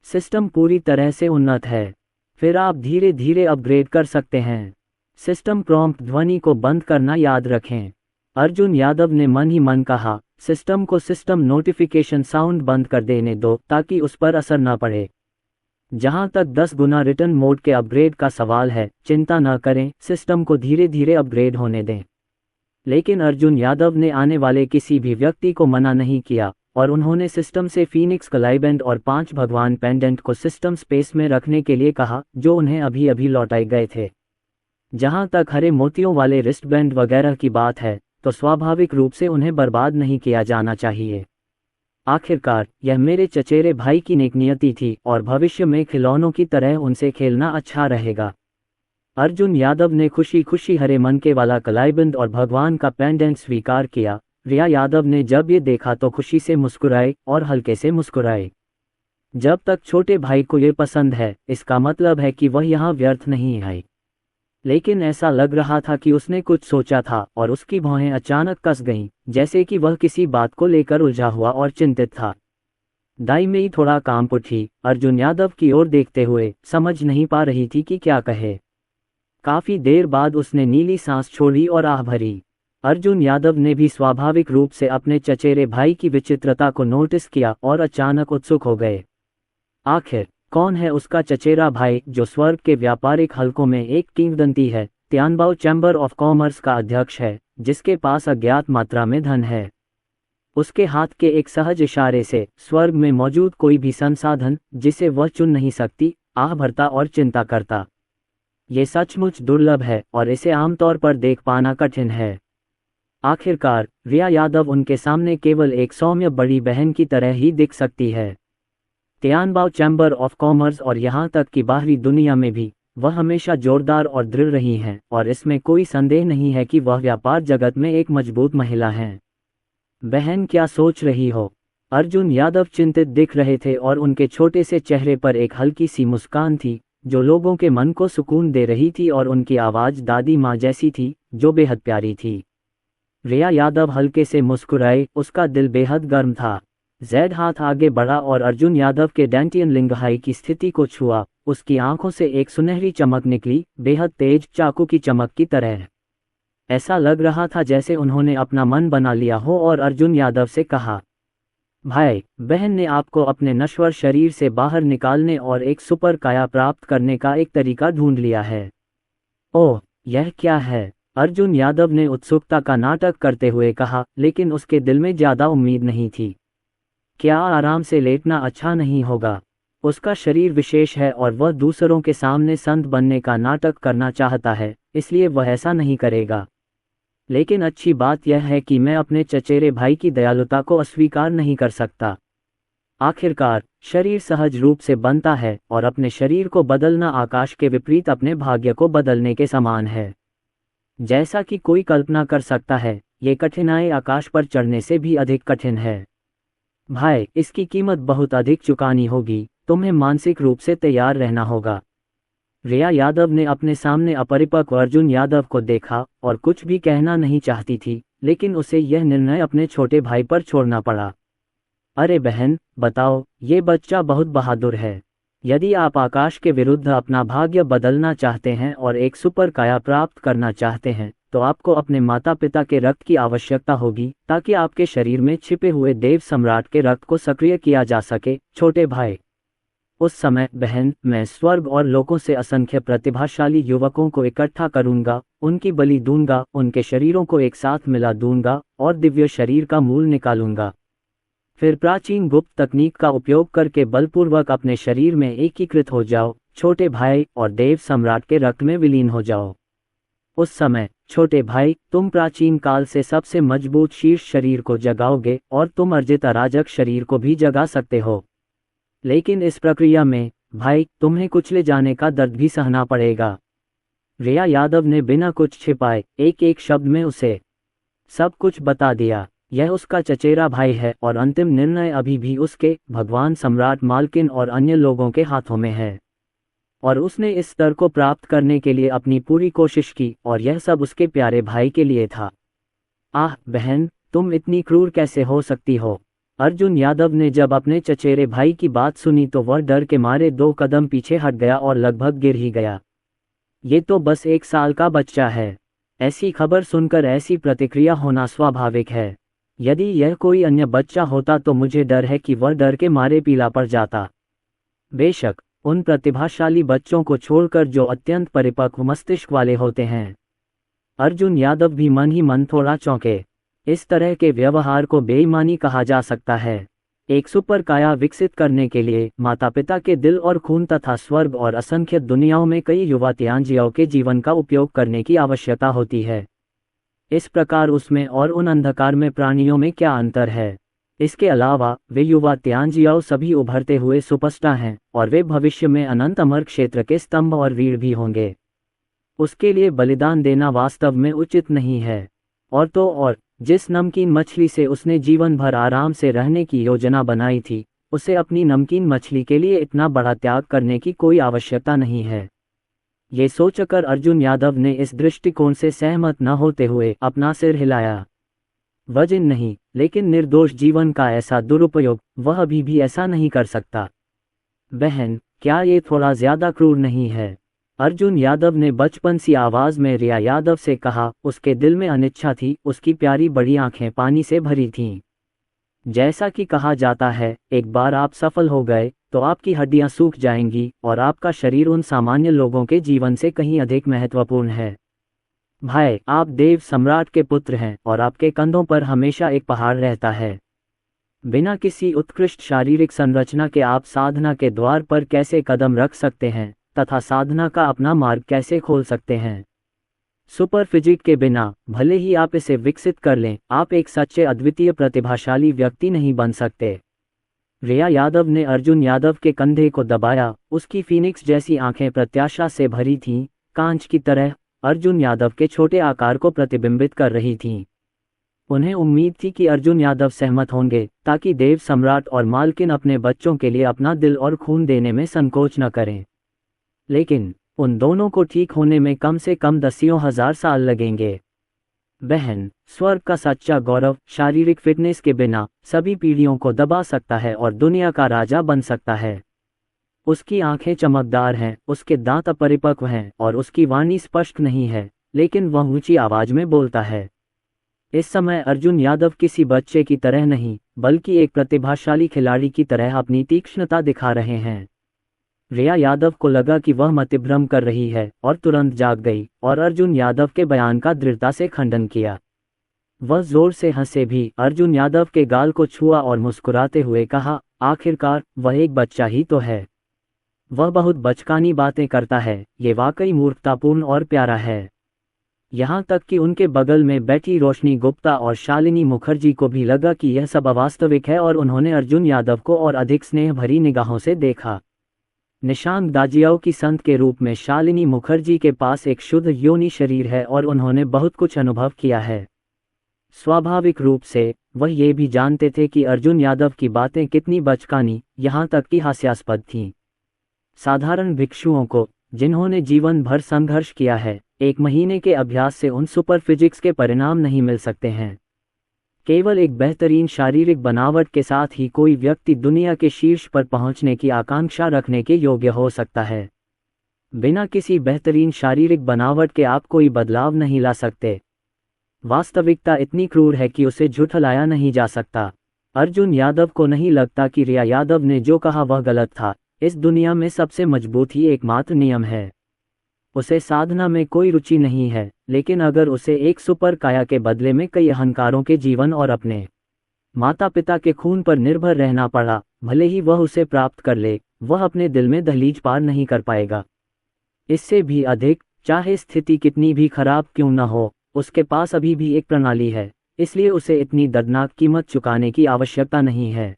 सिस्टम पूरी तरह से उन्नत है, फिर आप धीरे धीरे अपग्रेड कर सकते हैं। सिस्टम प्रॉम्प्ट ध्वनि को बंद करना याद रखें। अर्जुन यादव ने मन ही मन कहा, सिस्टम को सिस्टम नोटिफिकेशन साउंड बंद कर देने दो ताकि उस पर असर न पड़े। जहां तक 10 गुना रिटर्न मोड के अपग्रेड का सवाल है, चिंता न करें, सिस्टम को धीरे धीरे अपग्रेड होने दें। लेकिन अर्जुन यादव ने आने वाले किसी भी व्यक्ति को मना नहीं किया और उन्होंने सिस्टम से फीनिक्स कलाइबैंड और 5 भगवान पेंडेंट को सिस्टम स्पेस में रखने के लिए कहा, जो उन्हें अभी अभी लौटाए गए थे। जहां तक हरे मोतियों वाले रिस्टबैंड वगैरह की बात है, तो स्वाभाविक रूप से उन्हें बर्बाद नहीं किया जाना चाहिए। आखिरकार यह मेरे चचेरे भाई की नेक नियति थी और भविष्य में खिलौनों की तरह उनसे खेलना अच्छा रहेगा। अर्जुन यादव ने खुशी खुशी हरे मनके वाला कलाइबंद और भगवान का पेंडेंट स्वीकार किया। रिया यादव ने जब ये देखा तो खुशी से मुस्कुराए और हल्के से मुस्कुराए। जब तक छोटे भाई को ये पसंद है, इसका मतलब है कि वह यहाँ व्यर्थ नहीं आई। लेकिन ऐसा लग रहा था कि उसने कुछ सोचा था और उसकी भौहें अचानक कस गईं, जैसे कि वह किसी बात को लेकर उलझा हुआ और चिंतित था। दाई में ही थोड़ा कांप उठी, अर्जुन यादव की ओर देखते हुए, समझ नहीं पा रही थी कि क्या कहे। काफी देर बाद उसने नीली सांस छोड़ी और आह भरी। अर्जुन यादव ने भी स्वाभाविक रूप से अपने चचेरे भाई की विचित्रता को नोटिस किया और अचानक उत्सुक हो गए। आखिर कौन है उसका चचेरा भाई जो स्वर्ग के व्यापारिक हलकों में एक किंवदंती है, तियानबाओ चैम्बर ऑफ कॉमर्स का अध्यक्ष है, जिसके पास अज्ञात मात्रा में धन है। उसके हाथ के एक सहज इशारे से स्वर्ग में मौजूद कोई भी संसाधन जिसे वह चुन नहीं सकती, आह भरता और चिंता करता। ये सचमुच दुर्लभ है और इसे आमतौर पर देख पाना कठिन है। आखिरकार रिया यादव उनके सामने केवल एक सौम्य बड़ी बहन की तरह ही दिख सकती है। तियानबाओ चैम्बर ऑफ कॉमर्स और यहाँ तक कि बाहरी दुनिया में भी वह हमेशा जोरदार और दृढ़ रही हैं, और इसमें कोई संदेह नहीं है कि वह व्यापार जगत में एक मजबूत महिला हैं। बहन, क्या सोच रही हो? अर्जुन यादव चिंतित दिख रहे थे और उनके छोटे से चेहरे पर एक हल्की सी मुस्कान थी जो लोगों के मन को सुकून दे रही थी, और उनकी आवाज़ दादी माँ जैसी थी जो बेहद प्यारी थी। रिया यादव हल्के से मुस्कुराए, उसका दिल बेहद गर्म था। जैद हाथ आगे बढ़ा और अर्जुन यादव के डैंटियन लिंगहाई की स्थिति को छुआ। उसकी आंखों से एक सुनहरी चमक निकली, बेहद तेज चाकू की चमक की तरह। ऐसा लग रहा था जैसे उन्होंने अपना मन बना लिया हो, और अर्जुन यादव से कहा, भाई, बहन ने आपको अपने नश्वर शरीर से बाहर निकालने और एक सुपर काया प्राप्त करने का एक तरीका ढूंढ लिया है। ओह, यह क्या है? अर्जुन यादव ने उत्सुकता का नाटक करते हुए कहा, लेकिन उसके दिल में ज्यादा उम्मीद नहीं थी। क्या आराम से लेटना अच्छा नहीं होगा? उसका शरीर विशेष है और वह दूसरों के सामने संत बनने का नाटक करना चाहता है, इसलिए वह ऐसा नहीं करेगा। लेकिन अच्छी बात यह है कि मैं अपने चचेरे भाई की दयालुता को अस्वीकार नहीं कर सकता। आखिरकार शरीर सहज रूप से बनता है, और अपने शरीर को बदलना आकाश के विपरीत अपने भाग्य को बदलने के समान है। जैसा कि कोई कल्पना कर सकता है, ये कठिनाई आकाश पर चढ़ने से भी अधिक कठिन है। भाई, इसकी कीमत बहुत अधिक चुकानी होगी, तुम्हें मानसिक रूप से तैयार रहना होगा। रिया यादव ने अपने सामने अपरिपक्व अर्जुन यादव को देखा और कुछ भी कहना नहीं चाहती थी, लेकिन उसे यह निर्णय अपने छोटे भाई पर छोड़ना पड़ा। अरे बहन, बताओ, ये बच्चा बहुत बहादुर है। यदि आप आकाश के विरुद्ध अपना भाग्य बदलना चाहते हैं और एक सुपर काया प्राप्त करना चाहते हैं, तो आपको अपने माता पिता के रक्त की आवश्यकता होगी ताकि आपके शरीर में छिपे हुए देव सम्राट के रक्त को सक्रिय किया जा सके। छोटे भाई, उस समय बहन, मैं स्वर्ग और लोकों से असंख्य प्रतिभाशाली युवकों को इकट्ठा करूंगा, उनकी बलि दूंगा, उनके शरीरों को एक साथ मिला दूंगा और दिव्य शरीर का मूल निकालूंगा। फिर प्राचीन गुप्त तकनीक का उपयोग करके बलपूर्वक अपने शरीर में एकीकृत हो जाओ छोटे भाई, और देव सम्राट के रक्त में विलीन हो जाओ। उस समय छोटे भाई, तुम प्राचीन काल से सबसे मजबूत शीर्ष शरीर को जगाओगे और तुम अर्जित अराजक शरीर को भी जगा सकते हो। लेकिन इस प्रक्रिया में भाई, तुम्हें कुचले जाने का दर्द भी सहना पड़ेगा। रिया यादव ने बिना कुछ छिपाए एक एक शब्द में उसे सब कुछ बता दिया। यह उसका चचेरा भाई है और अंतिम निर्णय अभी भी उसके, भगवान सम्राट मालकिन और अन्य लोगों के हाथों में है। और उसने इस स्तर को प्राप्त करने के लिए अपनी पूरी कोशिश की, और यह सब उसके प्यारे भाई के लिए था। आह बहन, तुम इतनी क्रूर कैसे हो सकती हो? अर्जुन यादव ने जब अपने चचेरे भाई की बात सुनी तो वह डर के मारे 2 कदम पीछे हट गया और लगभग गिर ही गया। ये तो बस 1 साल का बच्चा है। ऐसी खबर सुनकर ऐसी प्रतिक्रिया होना स्वाभाविक है। यदि यह कोई अन्य बच्चा होता तो मुझे डर है कि वह डर के मारे पीला पड़ जाता। बेशक उन प्रतिभाशाली बच्चों को छोड़कर जो अत्यंत परिपक्व मस्तिष्क वाले होते हैं। अर्जुन यादव भी मन ही मन थोड़ा चौंके। इस तरह के व्यवहार को बेईमानी कहा जा सकता है। एक सुपर काया विकसित करने के लिए माता पिता के दिल और खून तथा स्वर्ग और असंख्य दुनियाओं में कई युवा तियांजियों के जीवन का उपयोग करने की आवश्यकता होती है। इस प्रकार उसमें और उन अंधकार में प्राणियों में क्या अंतर है? इसके अलावा वे युवा तियांजियाओ सभी उभरते हुए सुपरस्टार हैं, और वे भविष्य में अनंत अमर क्षेत्र के स्तंभ और रीढ़ भी होंगे। उसके लिए बलिदान देना वास्तव में उचित नहीं है। और तो और, जिस नमकीन मछली से उसने जीवन भर आराम से रहने की योजना बनाई थी, उसे अपनी नमकीन मछली के लिए इतना बड़ा त्याग करने की कोई आवश्यकता नहीं है। ये सोचकर अर्जुन यादव ने इस दृष्टिकोण से सहमत न होते हुए अपना सिर हिलाया। वजन नहीं, लेकिन निर्दोष जीवन का ऐसा दुरुपयोग वह अभी भी ऐसा नहीं कर सकता। बहन, क्या ये थोड़ा ज्यादा क्रूर नहीं है? अर्जुन यादव ने बचपन सी आवाज में रिया यादव से कहा। उसके दिल में अनिच्छा थी, उसकी प्यारी बड़ी आंखें पानी से भरी थीं। जैसा कि कहा जाता है, एक बार आप सफल हो गए तो आपकी हड्डियां सूख जाएंगी और आपका शरीर उन सामान्य लोगों के जीवन से कहीं अधिक महत्वपूर्ण है। भाई, आप देव सम्राट के पुत्र हैं और आपके कंधों पर हमेशा एक पहाड़ रहता है। बिना किसी उत्कृष्ट शारीरिक संरचना के आप साधना के द्वार पर कैसे कदम रख सकते हैं तथा साधना का अपना मार्ग कैसे खोल सकते हैं? सुपर फिजिक के बिना भले ही आप इसे विकसित कर लें, आप एक सच्चे अद्वितीय प्रतिभाशाली व्यक्ति नहीं बन सकते। रिया यादव ने अर्जुन यादव के कंधे को दबाया। उसकी फीनिक्स जैसी आंखें प्रत्याशा से भरी थीं, कांच की तरह अर्जुन यादव के छोटे आकार को प्रतिबिंबित कर रही थीं। उन्हें उम्मीद थी कि अर्जुन यादव सहमत होंगे ताकि देव सम्राट और मालकिन अपने बच्चों के लिए अपना दिल और खून देने में संकोच न करें। लेकिन उन दोनों को ठीक होने में कम से कम दसियों हजार साल लगेंगे। बहन, स्वर्ग का सच्चा गौरव शारीरिक फिटनेस के बिना सभी पीढ़ियों को दबा सकता है और दुनिया का राजा बन सकता है। उसकी आंखें चमकदार हैं, उसके दांत अपरिपक्व हैं और उसकी वाणी स्पष्ट नहीं है, लेकिन वह ऊंची आवाज में बोलता है। इस समय अर्जुन यादव किसी बच्चे की तरह नहीं, बल्कि एक प्रतिभाशाली खिलाड़ी की तरह अपनी तीक्ष्णता दिखा रहे हैं। रिया यादव को लगा कि वह मतिभ्रम कर रही है और तुरंत जाग गई और अर्जुन यादव के बयान का दृढ़ता से खंडन किया। वह जोर से हंसे भी अर्जुन यादव के गाल को छुआ और मुस्कुराते हुए कहा, आखिरकार वह एक बच्चा ही तो है। वह बहुत बचकानी बातें करता है, ये वाकई मूर्खतापूर्ण और प्यारा है। यहाँ तक कि उनके बगल में बैठी रोशनी गुप्ता और शालिनी मुखर्जी को भी लगा कि यह सब अवास्तविक है और उन्होंने अर्जुन यादव को और अधिक स्नेह भरी निगाहों से देखा। निशांत दाजियाओं की संत के रूप में शालिनी मुखर्जी के पास एक शुद्ध योनि शरीर है और उन्होंने बहुत कुछ अनुभव किया है। स्वाभाविक रूप से वह ये भी जानते थे कि अर्जुन यादव की बातें कितनी बचकानी, यहाँ तक कि हास्यास्पद थीं। साधारण भिक्षुओं को, जिन्होंने जीवन भर संघर्ष किया है, एक महीने के अभ्यास से उन सुपर फिजिक्स के परिणाम नहीं मिल सकते हैं। केवल एक बेहतरीन शारीरिक बनावट के साथ ही कोई व्यक्ति दुनिया के शीर्ष पर पहुंचने की आकांक्षा रखने के योग्य हो सकता है। बिना किसी बेहतरीन शारीरिक बनावट के आप कोई बदलाव नहीं ला सकते। वास्तविकता इतनी क्रूर है कि उसे झुठलाया नहीं जा सकता। अर्जुन यादव को नहीं लगता कि रिया यादव ने जो कहा वह गलत था। इस दुनिया में सबसे मजबूत ही एकमात्र नियम है। उसे साधना में कोई रुचि नहीं है, लेकिन अगर उसे एक सुपर काया के बदले में कई अहंकारों के जीवन और अपने माता पिता के खून पर निर्भर रहना पड़ा, भले ही वह उसे प्राप्त कर ले, वह अपने दिल में दहलीज पार नहीं कर पाएगा। इससे भी अधिक, चाहे स्थिति कितनी भी खराब क्यों न हो, उसके पास अभी भी एक प्रणाली है, इसलिए उसे इतनी दर्दनाक कीमत चुकाने की आवश्यकता नहीं है।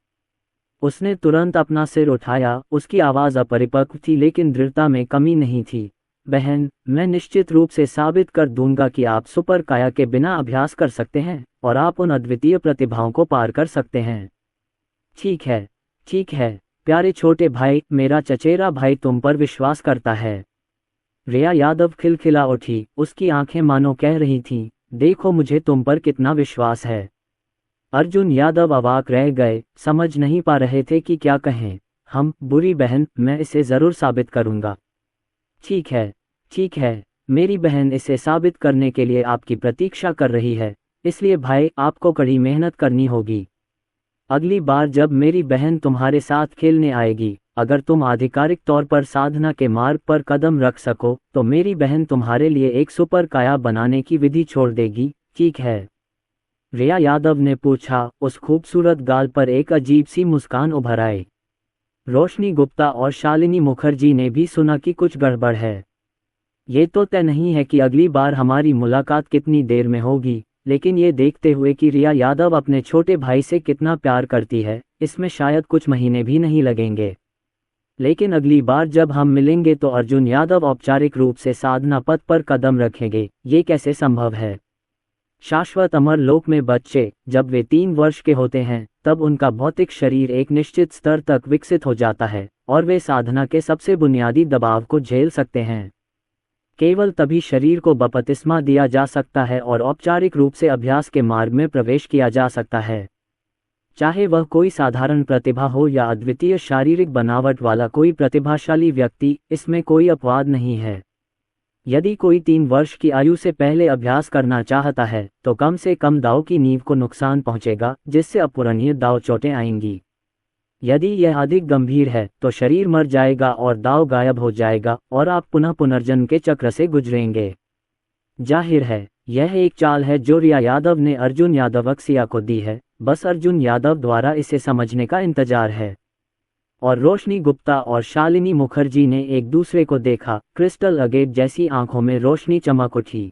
उसने तुरंत अपना सिर उठाया। उसकी आवाज़ अपरिपक्व थी लेकिन दृढ़ता में कमी नहीं थी। बहन, मैं निश्चित रूप से साबित कर दूंगा कि आप सुपर काया के बिना अभ्यास कर सकते हैं और आप उन अद्वितीय प्रतिभाओं को पार कर सकते हैं। ठीक है, ठीक है प्यारे छोटे भाई, मेरा चचेरा भाई तुम पर विश्वास करता है। रिया यादव खिलखिला उठी। उसकी आंखें मानो कह रही थीं, देखो मुझे तुम पर कितना विश्वास है। अर्जुन यादव अवाक रह गए, समझ नहीं पा रहे थे कि क्या कहें। हम, बुरी बहन, मैं इसे जरूर साबित करूंगा। ठीक है, ठीक है, मेरी बहन इसे साबित करने के लिए आपकी प्रतीक्षा कर रही है, इसलिए भाई आपको कड़ी मेहनत करनी होगी। अगली बार जब मेरी बहन तुम्हारे साथ खेलने आएगी, अगर तुम आधिकारिक तौर पर साधना के मार्ग पर कदम रख सको तो मेरी बहन तुम्हारे लिए एक सुपर काया बनाने की विधि छोड़ देगी, ठीक है? रिया यादव ने पूछा। उस खूबसूरत गाल पर एक अजीब सी मुस्कान उभर आई। रोशनी गुप्ता और शालिनी मुखर्जी ने भी सुना कि कुछ गड़बड़ है। ये तो तय नहीं है कि अगली बार हमारी मुलाकात कितनी देर में होगी, लेकिन ये देखते हुए कि रिया यादव अपने छोटे भाई से कितना प्यार करती है, इसमें शायद कुछ महीने भी नहीं लगेंगे। लेकिन अगली बार जब हम मिलेंगे तो अर्जुन यादव औपचारिक रूप से साधना पथ पर कदम रखेंगे। ये कैसे संभव है? शाश्वत अमर लोक में बच्चे जब वे 3 वर्ष के होते हैं तब उनका भौतिक शरीर एक निश्चित स्तर तक विकसित हो जाता है और वे साधना के सबसे बुनियादी दबाव को झेल सकते हैं। केवल तभी शरीर को बपतिस्मा दिया जा सकता है और औपचारिक रूप से अभ्यास के मार्ग में प्रवेश किया जा सकता है। चाहे वह कोई साधारण प्रतिभा हो या अद्वितीय शारीरिक बनावट वाला कोई प्रतिभाशाली व्यक्ति, इसमें कोई अपवाद नहीं है। यदि कोई 3 वर्ष की आयु से पहले अभ्यास करना चाहता है तो कम से कम दांव की नींव को नुकसान पहुंचेगा, जिससे अपूरणीय दांव चोटें आएंगी। यदि यह अधिक गंभीर है तो शरीर मर जाएगा और दांव गायब हो जाएगा और आप पुनः पुनर्जन्म के चक्र से गुजरेंगे। जाहिर है यह एक चाल है जो रिया यादव ने अर्जुन यादव अक्सिया को दी है, बस अर्जुन यादव द्वारा इसे समझने का इंतजार है। और रोशनी गुप्ता और शालिनी मुखर्जी ने एक दूसरे को देखा। क्रिस्टल अगेट जैसी आंखों में रोशनी चमक उठी।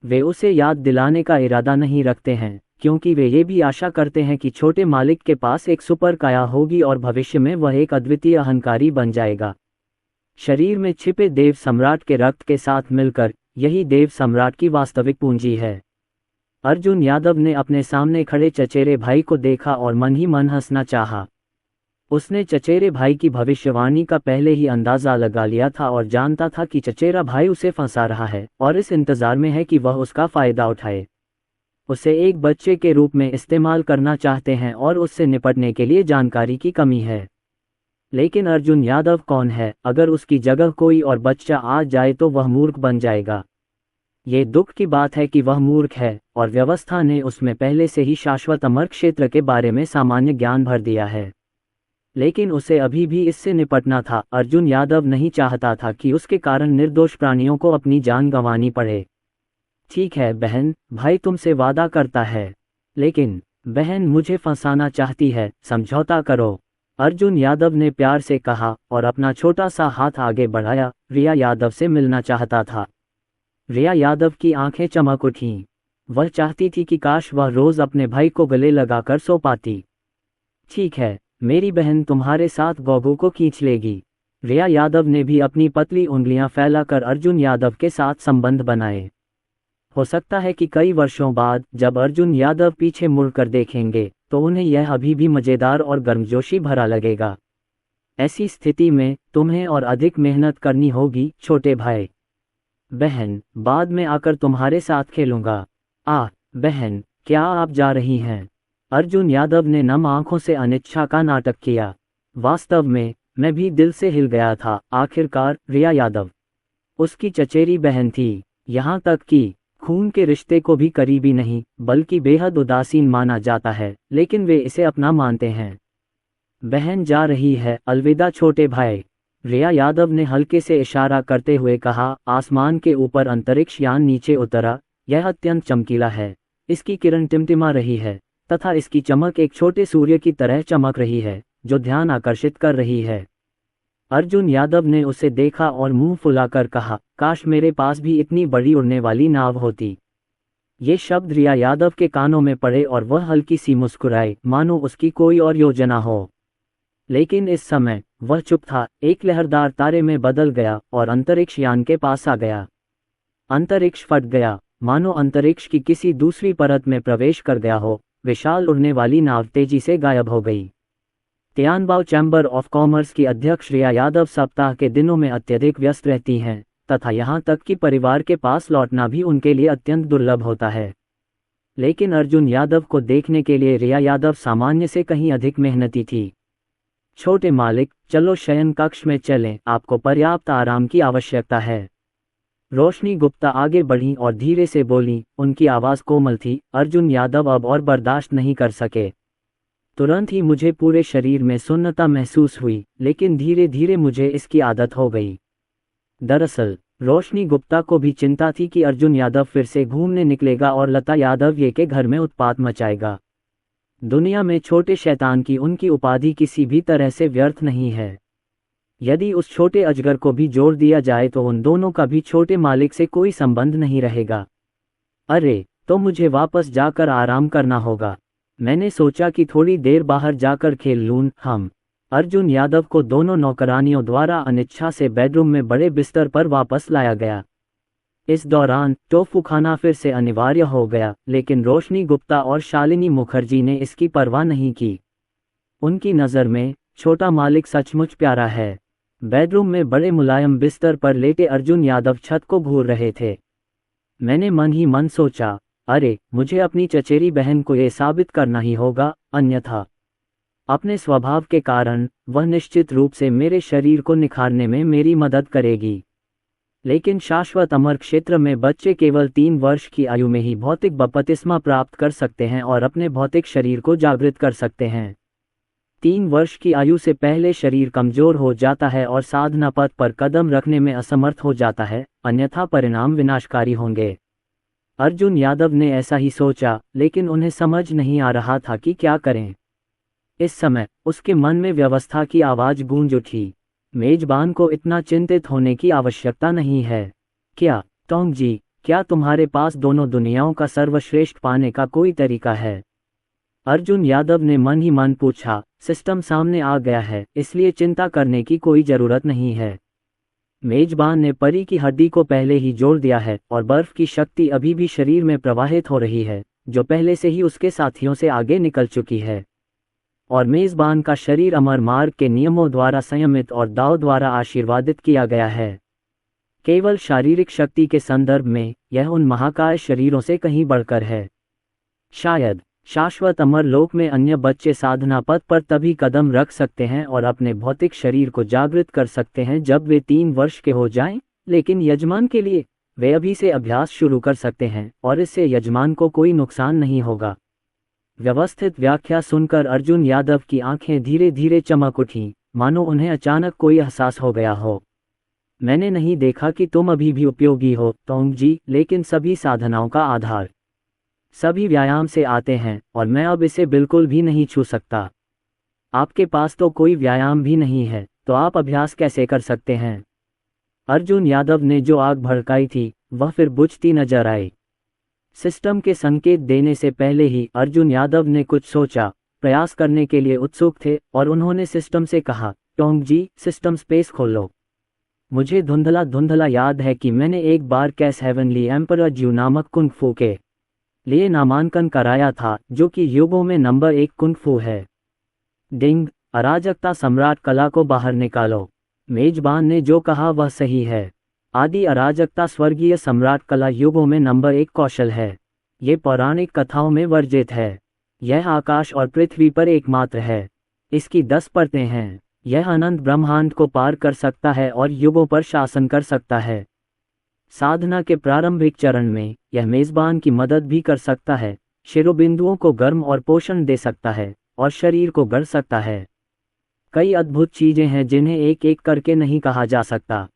वे उसे याद दिलाने का इरादा नहीं रखते हैं, क्योंकि वे ये भी आशा करते हैं कि छोटे मालिक के पास एक सुपर काया होगी और भविष्य में वह एक अद्वितीय अहंकारी बन जाएगा। शरीर में छिपे देव सम्राट के रक्त के साथ मिलकर यही देव सम्राट की वास्तविक पूंजी है। अर्जुन यादव ने अपने सामने खड़े चचेरे भाई को देखा और मन ही मन हंसना चाहा। उसने चचेरे भाई की भविष्यवाणी का पहले ही अंदाजा लगा लिया था और जानता था कि चचेरा भाई उसे फंसा रहा है और इस इंतजार में है कि वह उसका फायदा उठाए। उसे एक बच्चे के रूप में इस्तेमाल करना चाहते हैं और उससे निपटने के लिए जानकारी की कमी है। लेकिन अर्जुन यादव कौन है? अगर उसकी जगह कोई और बच्चा आ जाए तो वह मूर्ख बन जाएगा। ये दुख की बात है कि वह मूर्ख है और व्यवस्था ने उसमें पहले से ही शाश्वत अमर क्षेत्र के बारे में सामान्य ज्ञान भर दिया है। लेकिन उसे अभी भी इससे निपटना था। अर्जुन यादव नहीं चाहता था कि उसके कारण निर्दोष प्राणियों को अपनी जान गंवानी पड़े। ठीक है बहन, भाई तुमसे वादा करता है। लेकिन बहन मुझे फंसाना चाहती है, समझौता करो, अर्जुन यादव ने प्यार से कहा और अपना छोटा सा हाथ आगे बढ़ाया। रिया यादव से मिलना चाहता था। रिया यादव की आंखें चमक उठीं। वह चाहती थी कि काश वह रोज अपने भाई को गले लगाकर सो पाती। ठीक है, मेरी बहन तुम्हारे साथ गोगू को खींच लेगी। रिया यादव ने भी अपनी पतली उंगलियां फैलाकर अर्जुन यादव के साथ संबंध बनाए। हो सकता है कि कई वर्षों बाद जब अर्जुन यादव पीछे मुड़कर देखेंगे तो उन्हें यह अभी भी मजेदार और गर्मजोशी भरा लगेगा। ऐसी स्थिति में तुम्हें और अधिक मेहनत करनी होगी छोटे भाई। बहन, बाद में आकर तुम्हारे साथ खेलूंगा। बहन, क्या आप जा रही हैं? अर्जुन यादव ने नम आंखों से अनिच्छा का नाटक किया। वास्तव में मैं भी दिल से हिल गया था। आखिरकार रिया यादव उसकी चचेरी बहन थी, यहाँ तक कि खून के रिश्ते को भी करीबी नहीं बल्कि बेहद उदासीन माना जाता है, लेकिन वे इसे अपना मानते हैं। बहन जा रही है, अलविदा छोटे भाई, रिया यादव ने हल्के से इशारा करते हुए कहा। आसमान के ऊपर अंतरिक्ष यान नीचे उतरा। यह अत्यंत चमकीला है। इसकी किरण टिमटिमा रही है तथा इसकी चमक एक छोटे सूर्य की तरह चमक रही है जो ध्यान आकर्षित कर रही है। अर्जुन यादव ने उसे देखा और मुंह फुलाकर कहा, काश मेरे पास भी इतनी बड़ी उड़ने वाली नाव होती। ये शब्द रिया यादव के कानों में पड़े और वह हल्की सी मुस्कुराई, मानो उसकी कोई और योजना हो। लेकिन इस समय वह चुप था। एक लहरदार तारे में बदल गया और अंतरिक्ष यान के पास आ गया। अंतरिक्ष फट गया, मानो अंतरिक्ष की किसी दूसरी परत में प्रवेश कर गया हो। विशाल उड़ने वाली नाव तेजी से गायब हो गई। तियानबाओ चैम्बर ऑफ कॉमर्स की अध्यक्ष रिया यादव सप्ताह के दिनों में अत्यधिक व्यस्त रहती हैं तथा यहाँ तक कि परिवार के पास लौटना भी उनके लिए अत्यंत दुर्लभ होता है। लेकिन अर्जुन यादव को देखने के लिए रिया यादव सामान्य से कहीं अधिक मेहनती थी। छोटे मालिक, चलो शयन कक्ष में चलें, आपको पर्याप्त आराम की आवश्यकता है। रोशनी गुप्ता आगे बढ़ी और धीरे से बोली। उनकी आवाज़ कोमल थी। अर्जुन यादव अब और बर्दाश्त नहीं कर सके। तुरंत ही मुझे पूरे शरीर में सुन्नता महसूस हुई, लेकिन धीरे धीरे मुझे इसकी आदत हो गई। दरअसल रोशनी गुप्ता को भी चिंता थी कि अर्जुन यादव फिर से घूमने निकलेगा और लता यादव ये के घर में उत्पात मचाएगा। दुनिया में छोटे शैतान की उनकी उपाधि किसी भी तरह से व्यर्थ नहीं है। यदि उस छोटे अजगर को भी जोड़ दिया जाए तो उन दोनों का भी छोटे मालिक से कोई संबंध नहीं रहेगा। अरे, तो मुझे वापस जाकर आराम करना होगा। मैंने सोचा कि थोड़ी देर बाहर जाकर खेल लूं। अर्जुन यादव को दोनों नौकरानियों द्वारा अनिच्छा से बेडरूम में बड़े बिस्तर पर वापस लाया गया। इस दौरान टोफू खाना फिर से अनिवार्य हो गया, लेकिन रोशनी गुप्ता और शालिनी मुखर्जी ने इसकी परवाह नहीं की। उनकी नज़र में छोटा मालिक सचमुच प्यारा है। बेडरूम में बड़े मुलायम बिस्तर पर लेटे अर्जुन यादव छत को घूर रहे थे। मैंने मन ही मन सोचा, अरे, मुझे अपनी चचेरी बहन को ये साबित करना ही होगा, अन्यथा अपने स्वभाव के कारण वह निश्चित रूप से मेरे शरीर को निखारने में मेरी मदद करेगी। लेकिन शाश्वत अमर क्षेत्र में बच्चे केवल 3 वर्ष की आयु में ही भौतिक बपतिस्मा प्राप्त कर सकते हैं और अपने भौतिक शरीर को जागृत कर सकते हैं। 3 वर्ष की आयु से पहले शरीर कमजोर हो जाता है और साधना पथ पर कदम रखने में असमर्थ हो जाता है, अन्यथा परिणाम विनाशकारी होंगे। अर्जुन यादव ने ऐसा ही सोचा, लेकिन उन्हें समझ नहीं आ रहा था कि क्या करें। इस समय उसके मन में व्यवस्था की आवाज गूंज उठी। मेजबान को इतना चिंतित होने की आवश्यकता नहीं है। क्या टोंग जी, क्या तुम्हारे पास दोनों दुनियाओं का सर्वश्रेष्ठ पाने का कोई तरीका है? अर्जुन यादव ने मन ही मन पूछा। सिस्टम सामने आ गया है, इसलिए चिंता करने की कोई जरूरत नहीं है। मेजबान ने परी की हड्डी को पहले ही जोड़ दिया है और बर्फ की शक्ति अभी भी शरीर में प्रवाहित हो रही है, जो पहले से ही उसके साथियों से आगे निकल चुकी है। और मेजबान का शरीर अमर मार्ग के नियमों द्वारा संयमित और दाव द्वारा आशीर्वादित किया गया है। केवल शारीरिक शक्ति के संदर्भ में यह उन महाकाय शरीरों से कहीं बढ़कर है। शायद शाश्वत अमर लोक में अन्य बच्चे साधना पथ पर तभी कदम रख सकते हैं और अपने भौतिक शरीर को जागृत कर सकते हैं जब वे 3 वर्ष के हो जाएं, लेकिन यजमान के लिए वे अभी से अभ्यास शुरू कर सकते हैं और इससे यजमान को कोई नुकसान नहीं होगा। व्यवस्थित व्याख्या सुनकर अर्जुन यादव की आंखें धीरे धीरे चमक उठीं, मानो उन्हें अचानक कोई एहसास हो गया हो। मैंने नहीं देखा कि तुम अभी भी उपयोगी हो तोंग जी, लेकिन सभी साधनाओं का आधार सभी व्यायाम से आते हैं और मैं अब इसे बिल्कुल भी नहीं छू सकता। आपके पास तो कोई व्यायाम भी नहीं है, तो आप अभ्यास कैसे कर सकते हैं? अर्जुन यादव ने जो आग भड़काई थी वह फिर बुझती नजर आई। सिस्टम के संकेत देने से पहले ही अर्जुन यादव ने कुछ सोचा, प्रयास करने के लिए उत्सुक थे और उन्होंने सिस्टम से कहा, टोंग जी, सिस्टम स्पेस खोलो। मुझे धुंधला धुंधला याद है कि मैंने एक बार कैस हेवनली एम्परर ज्यू नामक कुंग फू के लिए नामांकन कराया था, जो कि युगों में नंबर 1 कुंग फू है। डिंग, अराजकता सम्राट कला को बाहर निकालो। मेजबान ने जो कहा वह सही है। आदि अराजकता स्वर्गीय सम्राट कला युगों में नंबर 1 कौशल है। ये पौराणिक कथाओं में वर्जित है। यह आकाश और पृथ्वी पर एकमात्र है। इसकी 10 परतें हैं। यह अनंत ब्रह्मांड को पार कर सकता है और युगों पर शासन कर सकता है। साधना के प्रारंभिक चरण में यह मेजबान की मदद भी कर सकता है, शिरोबिंदुओं को गर्म और पोषण दे सकता है और शरीर को गढ़ सकता है। कई अद्भुत चीजें हैं जिन्हें एक एक करके नहीं कहा जा सकता।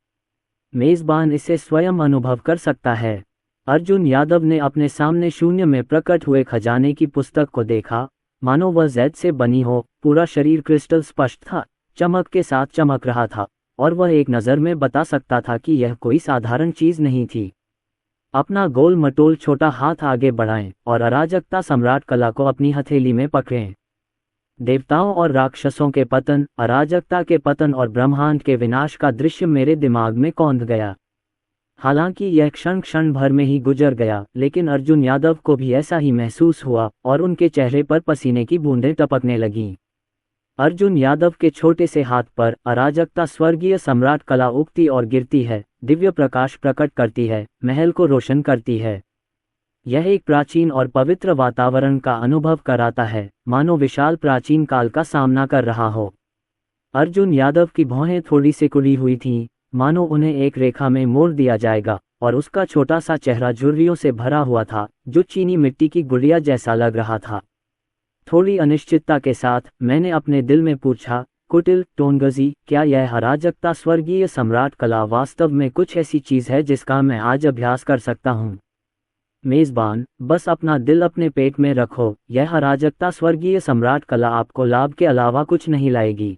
मेजबान इसे स्वयं अनुभव कर सकता है। अर्जुन यादव ने अपने सामने शून्य में प्रकट हुए खजाने की पुस्तक को देखा, मानो वह जैद से बनी हो। पूरा शरीर क्रिस्टल स्पष्ट था, चमक के साथ चमक रहा था और वह एक नज़र में बता सकता था कि यह कोई साधारण चीज नहीं थी। अपना गोल मटोल छोटा हाथ आगे बढ़ाएं और अराजकता सम्राट कला को अपनी हथेली में पकड़ें। देवताओं और राक्षसों के पतन, अराजकता के पतन और ब्रह्मांड के विनाश का दृश्य मेरे दिमाग में कौंध गया। हालांकि यह क्षण क्षण भर में ही गुजर गया, लेकिन अर्जुन यादव को भी ऐसा ही महसूस हुआ और उनके चेहरे पर पसीने की बूंदें टपकने लगीं। अर्जुन यादव के छोटे से हाथ पर अराजकता स्वर्गीय सम्राट कला उगती और गिरती है, दिव्य प्रकाश प्रकट करती है, महल को रोशन करती है। यह एक प्राचीन और पवित्र वातावरण का अनुभव कराता है, मानो विशाल प्राचीन काल का सामना कर रहा हो। अर्जुन यादव की भौहें थोड़ी सिकुड़ी हुई थीं, मानो उन्हें एक रेखा में मोड़ दिया जाएगा, और उसका छोटा सा चेहरा झुर्रियों से भरा हुआ था, जो चीनी मिट्टी की गुड़िया जैसा लग रहा था। थोड़ी अनिश्चितता के साथ मैंने अपने दिल में पूछा, कुटिल टोनगजी, क्या यह अराजकता स्वर्गीय सम्राट कला वास्तव में कुछ ऐसी चीज है जिसका मैं आज अभ्यास कर सकता हूँ? मेजबान, बस अपना दिल अपने पेट में रखो। यह अराजकता स्वर्गीय सम्राट कला आपको लाभ के अलावा कुछ नहीं लाएगी।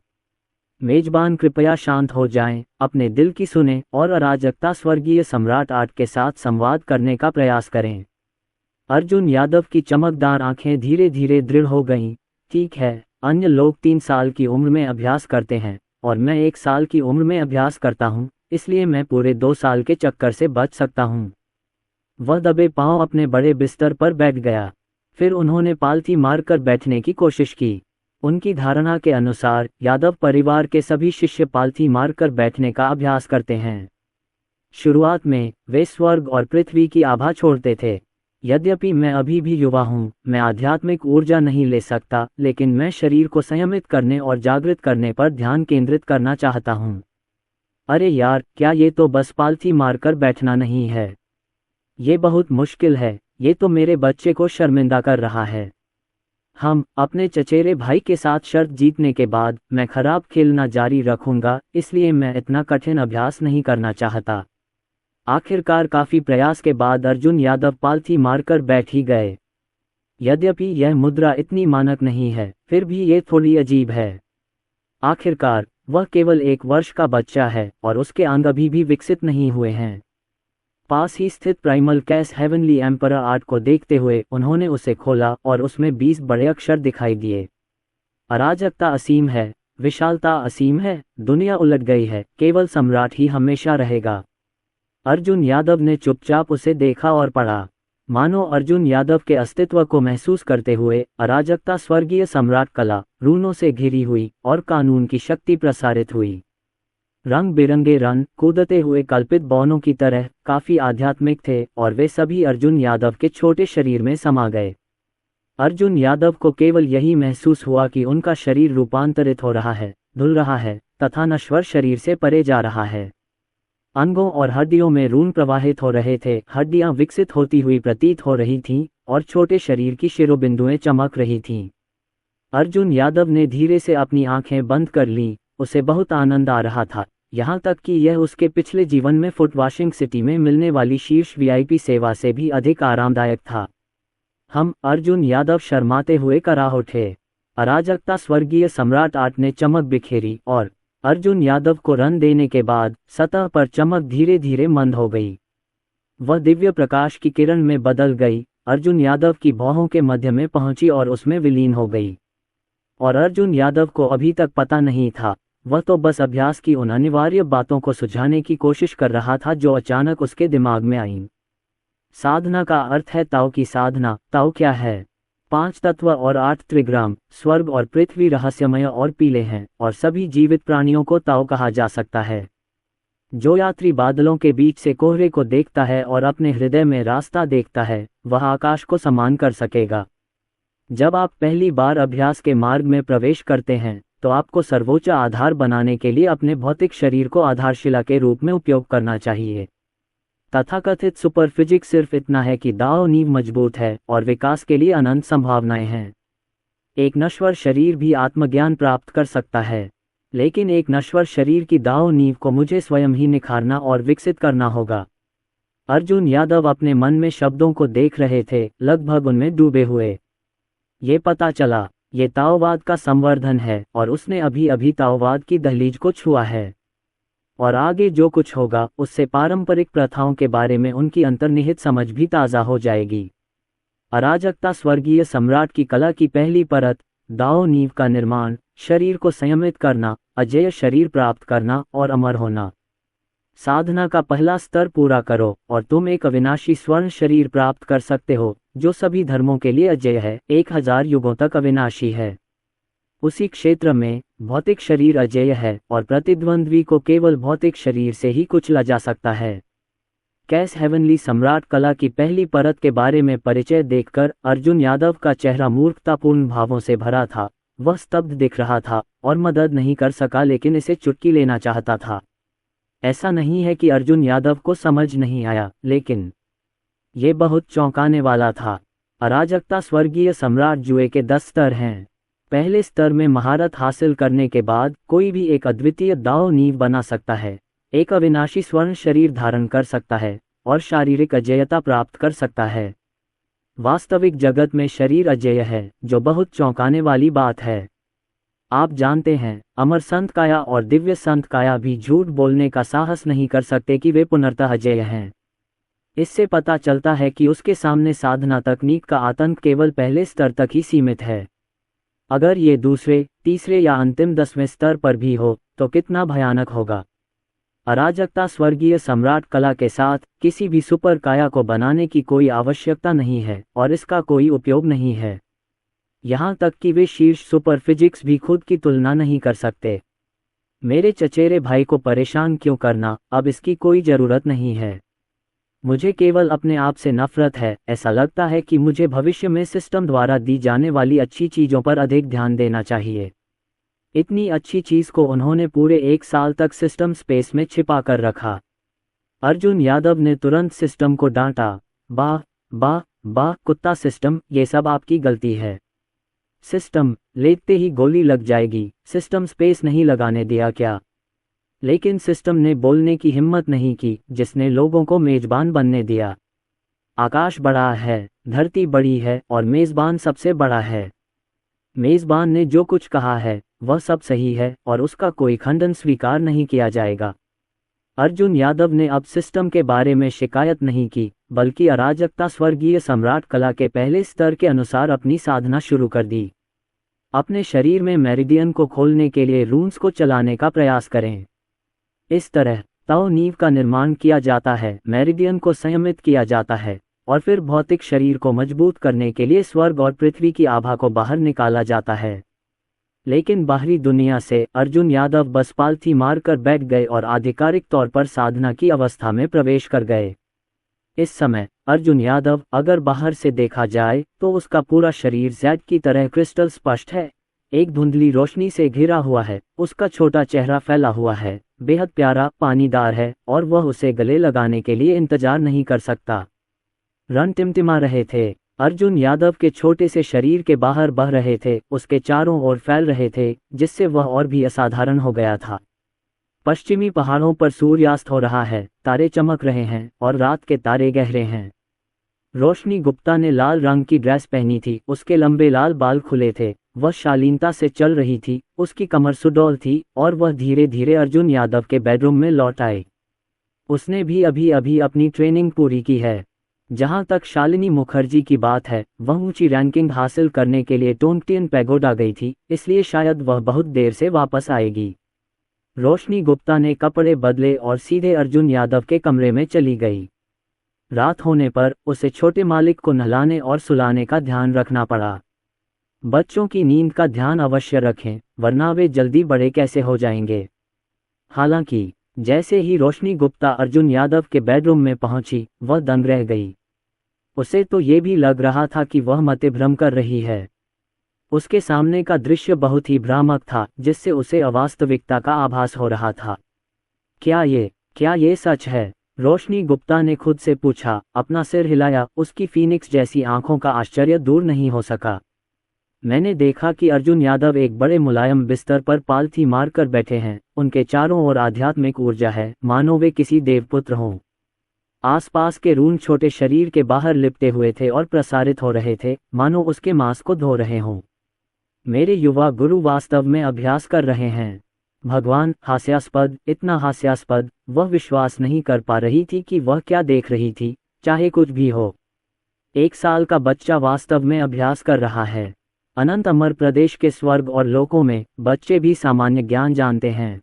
मेजबान, कृपया शांत हो जाएं, अपने दिल की सुने और अराजकता स्वर्गीय सम्राट आर्ट के साथ संवाद करने का प्रयास करें। अर्जुन यादव की चमकदार आंखें धीरे धीरे दृढ़ हो गईं। ठीक है, अन्य लोग 3 साल की उम्र में अभ्यास करते हैं और मैं 1 साल की उम्र में अभ्यास करता हूँ, इसलिए मैं पूरे 2 साल के चक्कर से बच सकता हूँ। वह दबे पांव अपने बड़े बिस्तर पर बैठ गया। फिर उन्होंने पालथी मारकर बैठने की कोशिश की। उनकी धारणा के अनुसार यादव परिवार के सभी शिष्य पालथी मारकर बैठने का अभ्यास करते हैं। शुरुआत में वे स्वर्ग और पृथ्वी की आभा छोड़ते थे। यद्यपि मैं अभी भी युवा हूँ, मैं आध्यात्मिक ऊर्जा नहीं ले सकता, लेकिन मैं शरीर को संयमित करने और जागृत करने पर ध्यान केंद्रित करना चाहता हूँ। अरे यार, क्या ये तो बस पालथी मारकर बैठना नहीं है? ये बहुत मुश्किल है। ये तो मेरे बच्चे को शर्मिंदा कर रहा है। हम अपने चचेरे भाई के साथ शर्त जीतने के बाद मैं खराब खेलना जारी रखूंगा, इसलिए मैं इतना कठिन अभ्यास नहीं करना चाहता। आखिरकार काफी प्रयास के बाद अर्जुन यादव पालथी मारकर बैठ ही गए। यद्यपि यह मुद्रा इतनी मानक नहीं है, फिर भी ये थोड़ी अजीब है। आखिरकार वह केवल 1 वर्ष का बच्चा है और उसके अंग अभी भी विकसित नहीं हुए हैं। पास ही स्थित प्राइमल कैस हेवनली एम्परर आर्ट को देखते हुए उन्होंने उसे खोला और उसमें 20 बड़े अक्षर दिखाई दिए। अराजकता असीम है, विशालता असीम है, दुनिया उलट गई है, केवल सम्राट ही हमेशा रहेगा। अर्जुन यादव ने चुपचाप उसे देखा और पढ़ा, मानो अर्जुन यादव के अस्तित्व को महसूस करते हुए। अराजकता स्वर्गीय सम्राट कला रूनों से घिरी हुई और कानून की शक्ति प्रसारित हुई। रंग बिरंगे रन कूदते हुए कल्पित बौनों की तरह काफी आध्यात्मिक थे और वे सभी अर्जुन यादव के छोटे शरीर में समा गए। अर्जुन यादव को केवल यही महसूस हुआ कि उनका शरीर रूपांतरित हो रहा है, धुल रहा है तथा नश्वर शरीर से परे जा रहा है। अंगों और हड्डियों में रून प्रवाहित हो रहे थे, हड्डियां विकसित होती हुई प्रतीत हो रही थीं और छोटे शरीर की शिरोबिंदुएं चमक रही थीं। अर्जुन यादव ने धीरे से अपनी आंखें बंद कर लीं। उसे बहुत आनंद आ रहा था, यहाँ तक कि यह उसके पिछले जीवन में फुट वॉशिंग सिटी में मिलने वाली शीर्ष वीआईपी सेवा से भी अधिक आरामदायक था। अर्जुन यादव शर्माते हुए कराह उठे। अराजकता स्वर्गीय सम्राट आर्ट ने चमक बिखेरी और अर्जुन यादव को रन देने के बाद सतह पर चमक धीरे धीरे मंद हो गई। वह दिव्य प्रकाश की किरण में बदल गई, अर्जुन यादव की भौहों के मध्य में पहुंची और उसमें विलीन हो गई। और अर्जुन यादव को अभी तक पता नहीं था, वह तो बस अभ्यास की उन अनिवार्य बातों को सुझाने की कोशिश कर रहा था जो अचानक उसके दिमाग में आईं। साधना का अर्थ है ताओ की साधना। ताओ क्या है? 5 तत्व और 8 त्रिग्राम, स्वर्ग और पृथ्वी रहस्यमय और पीले हैं और सभी जीवित प्राणियों को ताओ कहा जा सकता है। जो यात्री बादलों के बीच से कोहरे को देखता है और अपने हृदय में रास्ता देखता है, वह आकाश को समान कर सकेगा। जब आप पहली बार अभ्यास के मार्ग में प्रवेश करते हैं तो आपको सर्वोच्च आधार बनाने के लिए अपने भौतिक शरीर को आधारशिला के रूप में उपयोग करना चाहिए। तथाकथित सुपर फिजिक्स सिर्फ इतना है कि दाओ नींव मजबूत है और विकास के लिए अनंत संभावनाएं हैं। एक नश्वर शरीर भी आत्मज्ञान प्राप्त कर सकता है, लेकिन एक नश्वर शरीर की दाओ नींव को मुझे स्वयं ही निखारना और विकसित करना होगा। अर्जुन यादव अपने मन में शब्दों को देख रहे थे, लगभग उनमें डूबे हुए। ये पता चला, ये ताओवाद का संवर्धन है और उसने अभी अभी ताओवाद की दहलीज को छुआ है। और आगे जो कुछ होगा उससे पारंपरिक प्रथाओं के बारे में उनकी अंतर्निहित समझ भी ताज़ा हो जाएगी। अराजकता स्वर्गीय सम्राट की कला की पहली परत, दाओ नींव का निर्माण, शरीर को संयमित करना, अजेय शरीर प्राप्त करना और अमर होना। साधना का पहला स्तर पूरा करो और तुम एक अविनाशी स्वर्ण शरीर प्राप्त कर सकते हो जो सभी धर्मों के लिए अजेय है, 1000 युगों तक अविनाशी है। उसी क्षेत्र में भौतिक शरीर अजेय है और प्रतिद्वंद्वी को केवल भौतिक शरीर से ही कुचला जा सकता है। कैस हेवनली सम्राट कला की पहली परत के बारे में परिचय देखकर अर्जुन यादव का चेहरा मूर्खतापूर्ण भावों से भरा था। वह स्तब्ध दिख रहा था और मदद नहीं कर सका, लेकिन इसे चुटकी लेना चाहता था। ऐसा नहीं है कि अर्जुन यादव को समझ नहीं आया, लेकिन ये बहुत चौंकाने वाला था। अराजकता स्वर्गीय सम्राट जुए के 10 स्तर हैं। पहले स्तर में महारत हासिल करने के बाद कोई भी एक अद्वितीय दाओ नींव बना सकता है, एक अविनाशी स्वर्ण शरीर धारण कर सकता है और शारीरिक अजेयता प्राप्त कर सकता है। वास्तविक जगत में शरीर अजेय है, जो बहुत चौंकाने वाली बात है। आप जानते हैं, अमर संत काया और दिव्य संत काया भी झूठ बोलने का साहस नहीं कर सकते कि वे पुनर्तः अजेय हैं। इससे पता चलता है कि उसके सामने साधना तकनीक का आतंक केवल पहले स्तर तक ही सीमित है। अगर ये दूसरे, तीसरे या अंतिम 10वें स्तर पर भी हो तो कितना भयानक होगा। अराजकता स्वर्गीय सम्राट कला के साथ किसी भी सुपर काया को बनाने की कोई आवश्यकता नहीं है और इसका कोई उपयोग नहीं है। यहाँ तक कि वे शीर्ष सुपर फिजिक्स भी खुद की तुलना नहीं कर सकते। मेरे चचेरे भाई को परेशान क्यों करना, अब इसकी कोई ज़रूरत नहीं है। मुझे केवल अपने आप से नफरत है। ऐसा लगता है कि मुझे भविष्य में सिस्टम द्वारा दी जाने वाली अच्छी चीज़ों पर अधिक ध्यान देना चाहिए। इतनी अच्छी चीज़ को उन्होंने पूरे 1 साल तक सिस्टम स्पेस में छिपा कर रखा। अर्जुन यादव ने तुरंत सिस्टम को डांटा। वाह वाह वाह कुत्ता सिस्टम, ये सब आपकी गलती है। सिस्टम, लेटते ही गोली लग जाएगी। सिस्टम स्पेस नहीं लगाने दिया क्या? लेकिन सिस्टम ने बोलने की हिम्मत नहीं की, जिसने लोगों को मेजबान बनने दिया। आकाश बड़ा है, धरती बड़ी है और मेजबान सबसे बड़ा है। मेजबान ने जो कुछ कहा है वह सब सही है और उसका कोई खंडन स्वीकार नहीं किया जाएगा। अर्जुन यादव ने अब सिस्टम के बारे में शिकायत नहीं की, बल्कि अराजकता स्वर्गीय सम्राट कला के पहले स्तर के अनुसार अपनी साधना शुरू कर दी। अपने शरीर में मेरिडियन को खोलने के लिए रून्स को चलाने का प्रयास करें। इस तरह तव नींव का निर्माण किया जाता है, मेरिडियन को संयमित किया जाता है और फिर भौतिक शरीर को मजबूत करने के लिए स्वर्ग और पृथ्वी की आभा को बाहर निकाला जाता है। लेकिन बाहरी दुनिया से अर्जुन यादव बस पालथी मारकर बैठ गए और आधिकारिक तौर पर साधना की अवस्था में प्रवेश कर गए। इस समय अर्जुन यादव, अगर बाहर से देखा जाए तो उसका पूरा शरीर जैड की तरह क्रिस्टल स्पष्ट है, एक धुंधली रोशनी से घिरा हुआ है। उसका छोटा चेहरा फैला हुआ है, बेहद प्यारा, पानीदार है और वह उसे गले लगाने के लिए इंतजार नहीं कर सकता। रन टिमटिमा रहे थे। अर्जुन यादव के छोटे से शरीर के बाहर बह रहे थे, उसके चारों ओर फैल रहे थे, जिससे वह और भी असाधारण हो गया था। पश्चिमी पहाड़ों पर सूर्यास्त हो रहा है, तारे चमक रहे हैं और रात के तारे गहरे हैं। रोशनी गुप्ता ने लाल रंग की ड्रेस पहनी थी, उसके लंबे लाल बाल खुले थे, वह शालीनता से चल रही थी, उसकी कमर सुडौल थी और वह धीरे धीरे अर्जुन यादव के बेडरूम में लौट आई। उसने भी अभी अभी अपनी ट्रेनिंग पूरी की है। जहां तक शालिनी मुखर्जी की बात है, वह ऊंची रैंकिंग हासिल करने के लिए टोंटियन पैगोडा गई थी, इसलिए शायद वह बहुत देर से वापस आएगी। रोशनी गुप्ता ने कपड़े बदले और सीधे अर्जुन यादव के कमरे में चली गई। रात होने पर उसे छोटे मालिक को नहलाने और सुलाने का ध्यान रखना पड़ा। बच्चों की नींद का ध्यान अवश्य रखें, वरना वे जल्दी बड़े कैसे हो जाएंगे। हालांकि जैसे ही रोशनी गुप्ता अर्जुन यादव के बेडरूम में पहुंची, वह दंग रह गई। उसे तो ये भी लग रहा था कि वह मतिभ्रम कर रही है। उसके सामने का दृश्य बहुत ही भ्रामक था, जिससे उसे अवास्तविकता का आभास हो रहा था। क्या ये सच है? रोशनी गुप्ता ने खुद से पूछा। अपना सिर हिलाया, उसकी फीनिक्स जैसी आंखों का आश्चर्य दूर नहीं हो सका। मैंने देखा कि अर्जुन यादव एक बड़े मुलायम बिस्तर पर पालथी मारकर बैठे हैं, उनके चारों ओर आध्यात्मिक ऊर्जा है, मानो वे किसी देवपुत्र हों। आसपास के रून छोटे शरीर के बाहर लिपटे हुए थे और प्रसारित हो रहे थे, मानो उसके मांस को धो रहे हों। मेरे युवा गुरु वास्तव में अभ्यास कर रहे हैं। भगवान, हास्यास्पद, इतना हास्यास्पद। वह विश्वास नहीं कर पा रही थी कि वह क्या देख रही थी, चाहे कुछ भी हो। 1 साल का बच्चा वास्तव में अभ्यास कर रहा है। अनंत अमर प्रदेश के स्वर्ग और लोकों में बच्चे भी सामान्य ज्ञान जानते हैं।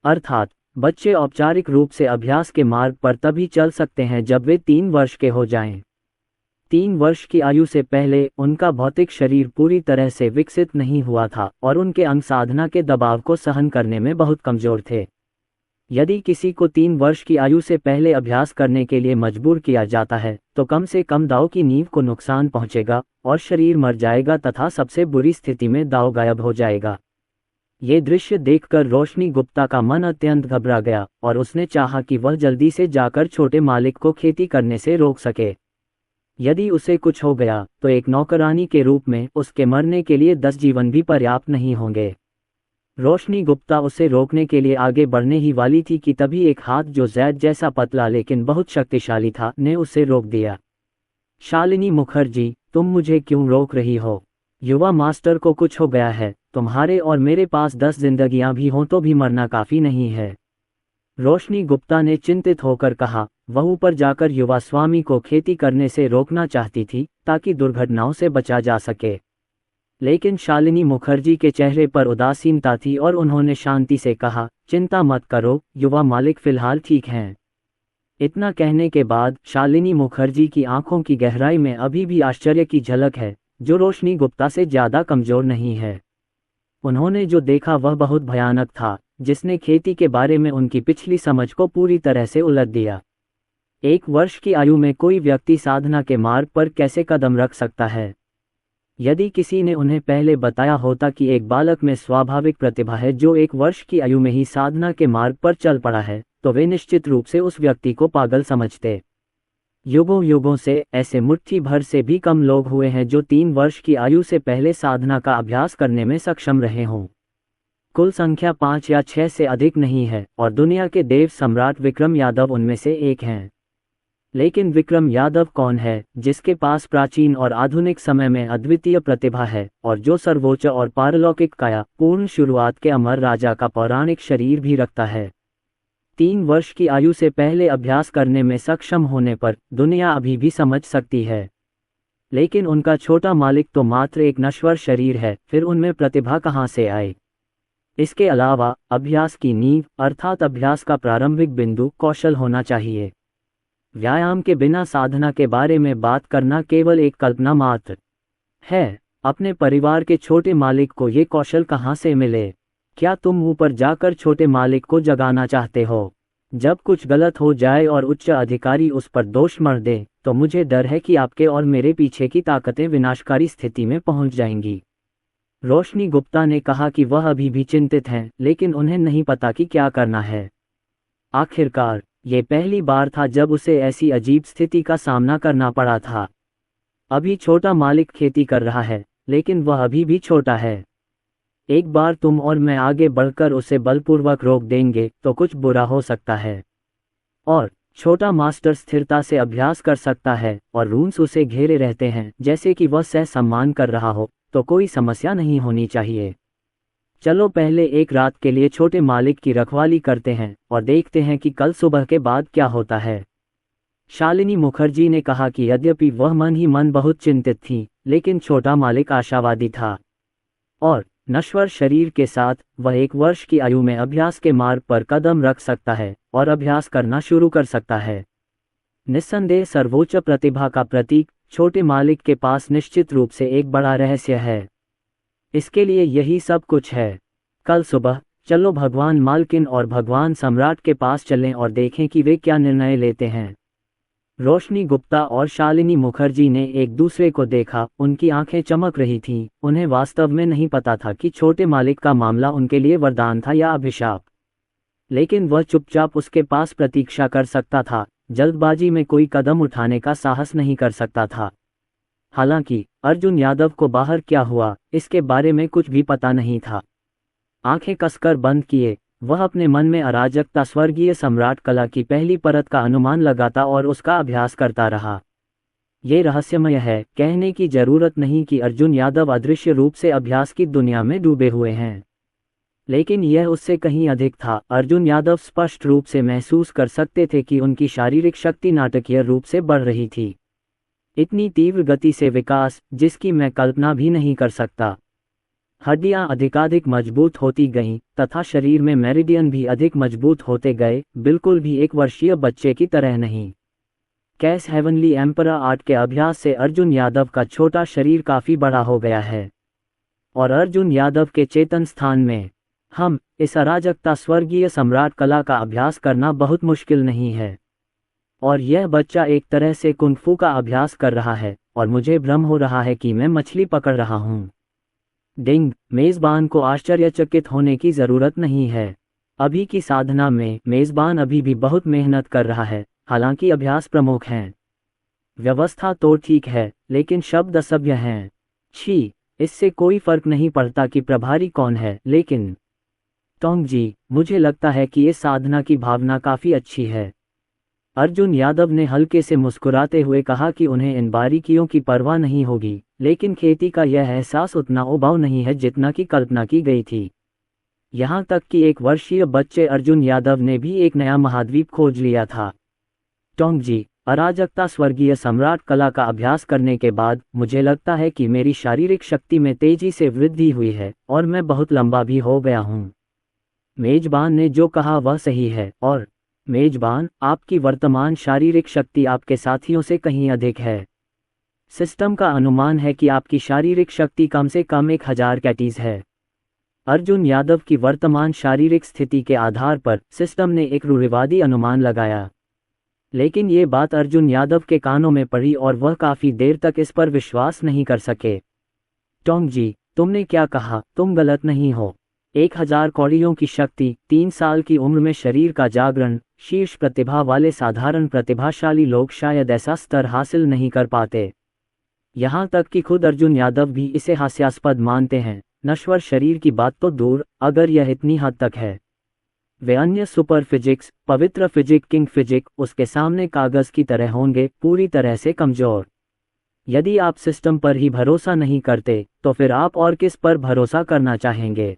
अर्थात बच्चे औपचारिक रूप से अभ्यास के मार्ग पर तभी चल सकते हैं जब वे 3 वर्ष के हो जाएं। 3 वर्ष की आयु से पहले उनका भौतिक शरीर पूरी तरह से विकसित नहीं हुआ था और उनके अंग साधना के दबाव को सहन करने में बहुत कमजोर थे। यदि किसी को 3 वर्ष की आयु से पहले अभ्यास करने के लिए मजबूर किया जाता है, तो कम से कम दांव की नींव को नुकसान पहुंचेगा और शरीर मर जाएगा तथा सबसे बुरी स्थिति में दांव गायब हो जाएगा। ये दृश्य देखकर रोशनी गुप्ता का मन अत्यंत घबरा गया और उसने चाहा कि वह जल्दी से जाकर छोटे मालिक को खेती करने से रोक सके। यदि उसे कुछ हो गया तो एक नौकरानी के रूप में उसके मरने के लिए 10 जीवन भी पर्याप्त नहीं होंगे। रोशनी गुप्ता उसे रोकने के लिए आगे बढ़ने ही वाली थी कि तभी एक हाथ, जो जैद जैसा पतला लेकिन बहुत शक्तिशाली था, ने उसे रोक दिया। शालिनी मुखर्जी, तुम मुझे क्यों रोक रही हो? युवा मास्टर को कुछ हो गया है। तुम्हारे और मेरे पास 10 जिंदगियां भी हों तो भी मरना काफी नहीं है। रोशनी गुप्ता ने चिंतित होकर कहा। वह ऊपर जाकर युवा स्वामी को खेती करने से रोकना चाहती थी ताकि दुर्घटनाओं से बचा जा सके, लेकिन शालिनी मुखर्जी के चेहरे पर उदासीनता थी और उन्होंने शांति से कहा, चिंता मत करो, युवा मालिक फिलहाल ठीक हैं। इतना कहने के बाद शालिनी मुखर्जी की आंखों की गहराई में अभी भी आश्चर्य की झलक है, जो रोशनी गुप्ता से ज्यादा कमजोर नहीं है। उन्होंने जो देखा वह बहुत भयानक था, जिसने खेती के बारे में उनकी पिछली समझ को पूरी तरह से उलट दिया। 1 वर्ष की आयु में कोई व्यक्ति साधना के मार्ग पर कैसे कदम रख सकता है? यदि किसी ने उन्हें पहले बताया होता कि एक बालक में स्वाभाविक प्रतिभा है जो 1 वर्ष की आयु में ही साधना के मार्ग पर चल पड़ा है, तो वे निश्चित रूप से उस व्यक्ति को पागल समझते। युगों युगों से ऐसे मुट्ठी भर से भी कम लोग हुए हैं जो 3 वर्ष की आयु से पहले साधना का अभ्यास करने में सक्षम रहे हों। कुल संख्या 5 या 6 से अधिक नहीं है और दुनिया के देव सम्राट विक्रम यादव उनमें से एक हैं। लेकिन विक्रम यादव कौन है, जिसके पास प्राचीन और आधुनिक समय में अद्वितीय प्रतिभा है और जो सर्वोच्च और पारलौकिक काया पूर्ण शुरुआत के अमर राजा का पौराणिक शरीर भी रखता है? 3 वर्ष की आयु से पहले अभ्यास करने में सक्षम होने पर दुनिया अभी भी समझ सकती है। लेकिन उनका छोटा मालिक तो मात्र एक नश्वर शरीर है, फिर उनमें प्रतिभा कहाँ से आए? इसके अलावा अभ्यास की नींव अर्थात अभ्यास का प्रारंभिक बिंदु कौशल होना चाहिए। व्यायाम के बिना साधना के बारे में बात करना केवल एक कल्पना मात्र है। अपने परिवार के छोटे मालिक को ये कौशल कहाँ से मिले? क्या तुम ऊपर जाकर छोटे मालिक को जगाना चाहते हो? जब कुछ गलत हो जाए और उच्च अधिकारी उस पर दोष मढ़ दे, तो मुझे डर है कि आपके और मेरे पीछे की ताकतें विनाशकारी स्थिति में पहुंच जाएंगी। रोशनी गुप्ता ने कहा कि वह अभी भी चिंतित हैं, लेकिन उन्हें नहीं पता कि क्या करना है। आखिरकार ये पहली बार था जब उसे ऐसी अजीब स्थिति का सामना करना पड़ा था। अभी छोटा मालिक खेती कर रहा है, लेकिन वह अभी भी छोटा है। एक बार तुम और मैं आगे बढ़कर उसे बलपूर्वक रोक देंगे तो कुछ बुरा हो सकता है। और छोटा मास्टर स्थिरता से अभ्यास कर सकता है और रून्स उसे घेरे रहते हैं जैसे कि वह सह सम्मान कर रहा हो, तो कोई समस्या नहीं होनी चाहिए। चलो पहले एक रात के लिए छोटे मालिक की रखवाली करते हैं और देखते हैं कि कल सुबह के बाद क्या होता है। शालिनी मुखर्जी ने कहा कि यद्यपि वह मन ही मन बहुत चिंतित थी, लेकिन छोटा मालिक आशावादी था। और नश्वर शरीर के साथ वह 1 वर्ष की आयु में अभ्यास के मार्ग पर कदम रख सकता है और अभ्यास करना शुरू कर सकता है। निस्संदेह सर्वोच्च प्रतिभा का प्रतीक छोटे मालिक के पास निश्चित रूप से एक बड़ा रहस्य है। इसके लिए यही सब कुछ है। कल सुबह चलो भगवान मालकिन और भगवान सम्राट के पास चलें और देखें कि वे क्या निर्णय लेते हैं। रोशनी गुप्ता और शालिनी मुखर्जी ने एक दूसरे को देखा, उनकी आंखें चमक रही थीं। उन्हें वास्तव में नहीं पता था कि छोटे मालिक का मामला उनके लिए वरदान था या अभिशाप, लेकिन वह चुपचाप उसके पास प्रतीक्षा कर सकता था। जल्दबाजी में कोई कदम उठाने का साहस नहीं कर सकता था। हालांकि अर्जुन यादव को बाहर क्या हुआ इसके बारे में कुछ भी पता नहीं था। आंखें कसकर बंद किए वह अपने मन में अराजकता स्वर्गीय सम्राट कला की पहली परत का अनुमान लगाता और उसका अभ्यास करता रहा। ये रहस्यमय है, कहने की जरूरत नहीं कि अर्जुन यादव अदृश्य रूप से अभ्यास की दुनिया में डूबे हुए हैं, लेकिन यह उससे कहीं अधिक था। अर्जुन यादव स्पष्ट रूप से महसूस कर सकते थे कि उनकी शारीरिक शक्ति नाटकीय रूप से बढ़ रही थी। इतनी तीव्र गति से विकास जिसकी मैं कल्पना भी नहीं कर सकता। हड्डियां अधिकाधिक मजबूत होती गईं तथा शरीर में मेरिडियन भी अधिक मजबूत होते गए, बिल्कुल भी 1 वर्षीय बच्चे की तरह नहीं। कैस हेवनली एम्परा आर्ट के अभ्यास से अर्जुन यादव का छोटा शरीर काफी बड़ा हो गया है और अर्जुन यादव के चेतन स्थान में हम इस अराजकता स्वर्गीय सम्राट कला का अभ्यास करना बहुत मुश्किल नहीं है। और यह बच्चा एक तरह से कुंग-फू का अभ्यास कर रहा है और मुझे भ्रम हो रहा है कि मैं मछली पकड़ रहा हूँ। डिंग, मेजबान को आश्चर्यचकित होने की जरूरत नहीं है। अभी की साधना में मेजबान अभी भी बहुत मेहनत कर रहा है, हालांकि अभ्यास प्रमुख हैं। व्यवस्था तो ठीक है, लेकिन शब्द असभ्य हैं। छी, इससे कोई फर्क नहीं पड़ता कि प्रभारी कौन है, लेकिन टोंग जी, मुझे लगता है कि इस साधना की भावना काफी अच्छी है। अर्जुन यादव ने हल्के से मुस्कुराते हुए कहा कि उन्हें इन बारीकियों की परवाह नहीं होगी, लेकिन खेती का यह एहसास उतना उबाऊ नहीं है जितना की कल्पना की गई थी। यहाँ तक कि 1 वर्षीय बच्चे अर्जुन यादव ने भी एक नया महाद्वीप खोज लिया था। टोंग जी, अराजकता स्वर्गीय सम्राट कला का अभ्यास करने के बाद मुझे लगता है कि मेरी शारीरिक शक्ति में तेजी से वृद्धि हुई है और मैं बहुत लंबा भी हो गया हूँ। मेजबान ने जो कहा वह सही है। और मेजबान, आपकी वर्तमान शारीरिक शक्ति आपके साथियों से कहीं अधिक है। सिस्टम का अनुमान है कि आपकी शारीरिक शक्ति कम से कम 1000 कैटीज है। अर्जुन यादव की वर्तमान शारीरिक स्थिति के आधार पर सिस्टम ने एक रूढ़िवादी अनुमान लगाया, लेकिन ये बात अर्जुन यादव के कानों में पड़ी और वह काफी देर तक इस पर विश्वास नहीं कर सके। टोंग जी, तुमने क्या कहा? तुम गलत नहीं हो। 1000 कौड़ियों की शक्ति, 3 साल की उम्र में शरीर का जागरण, शीर्ष प्रतिभा वाले साधारण प्रतिभाशाली लोग शायद ऐसा स्तर हासिल नहीं कर पाते। यहाँ तक कि खुद अर्जुन यादव भी इसे हास्यास्पद मानते हैं। नश्वर शरीर की बात तो दूर, अगर यह इतनी हद तक है, वे अन्य सुपर फिजिक्स, पवित्र फिजिक, किंग फिजिक उसके सामने कागज की तरह होंगे, पूरी तरह से कमजोर। यदि आप सिस्टम पर ही भरोसा नहीं करते, तो फिर आप और किस पर भरोसा करना चाहेंगे?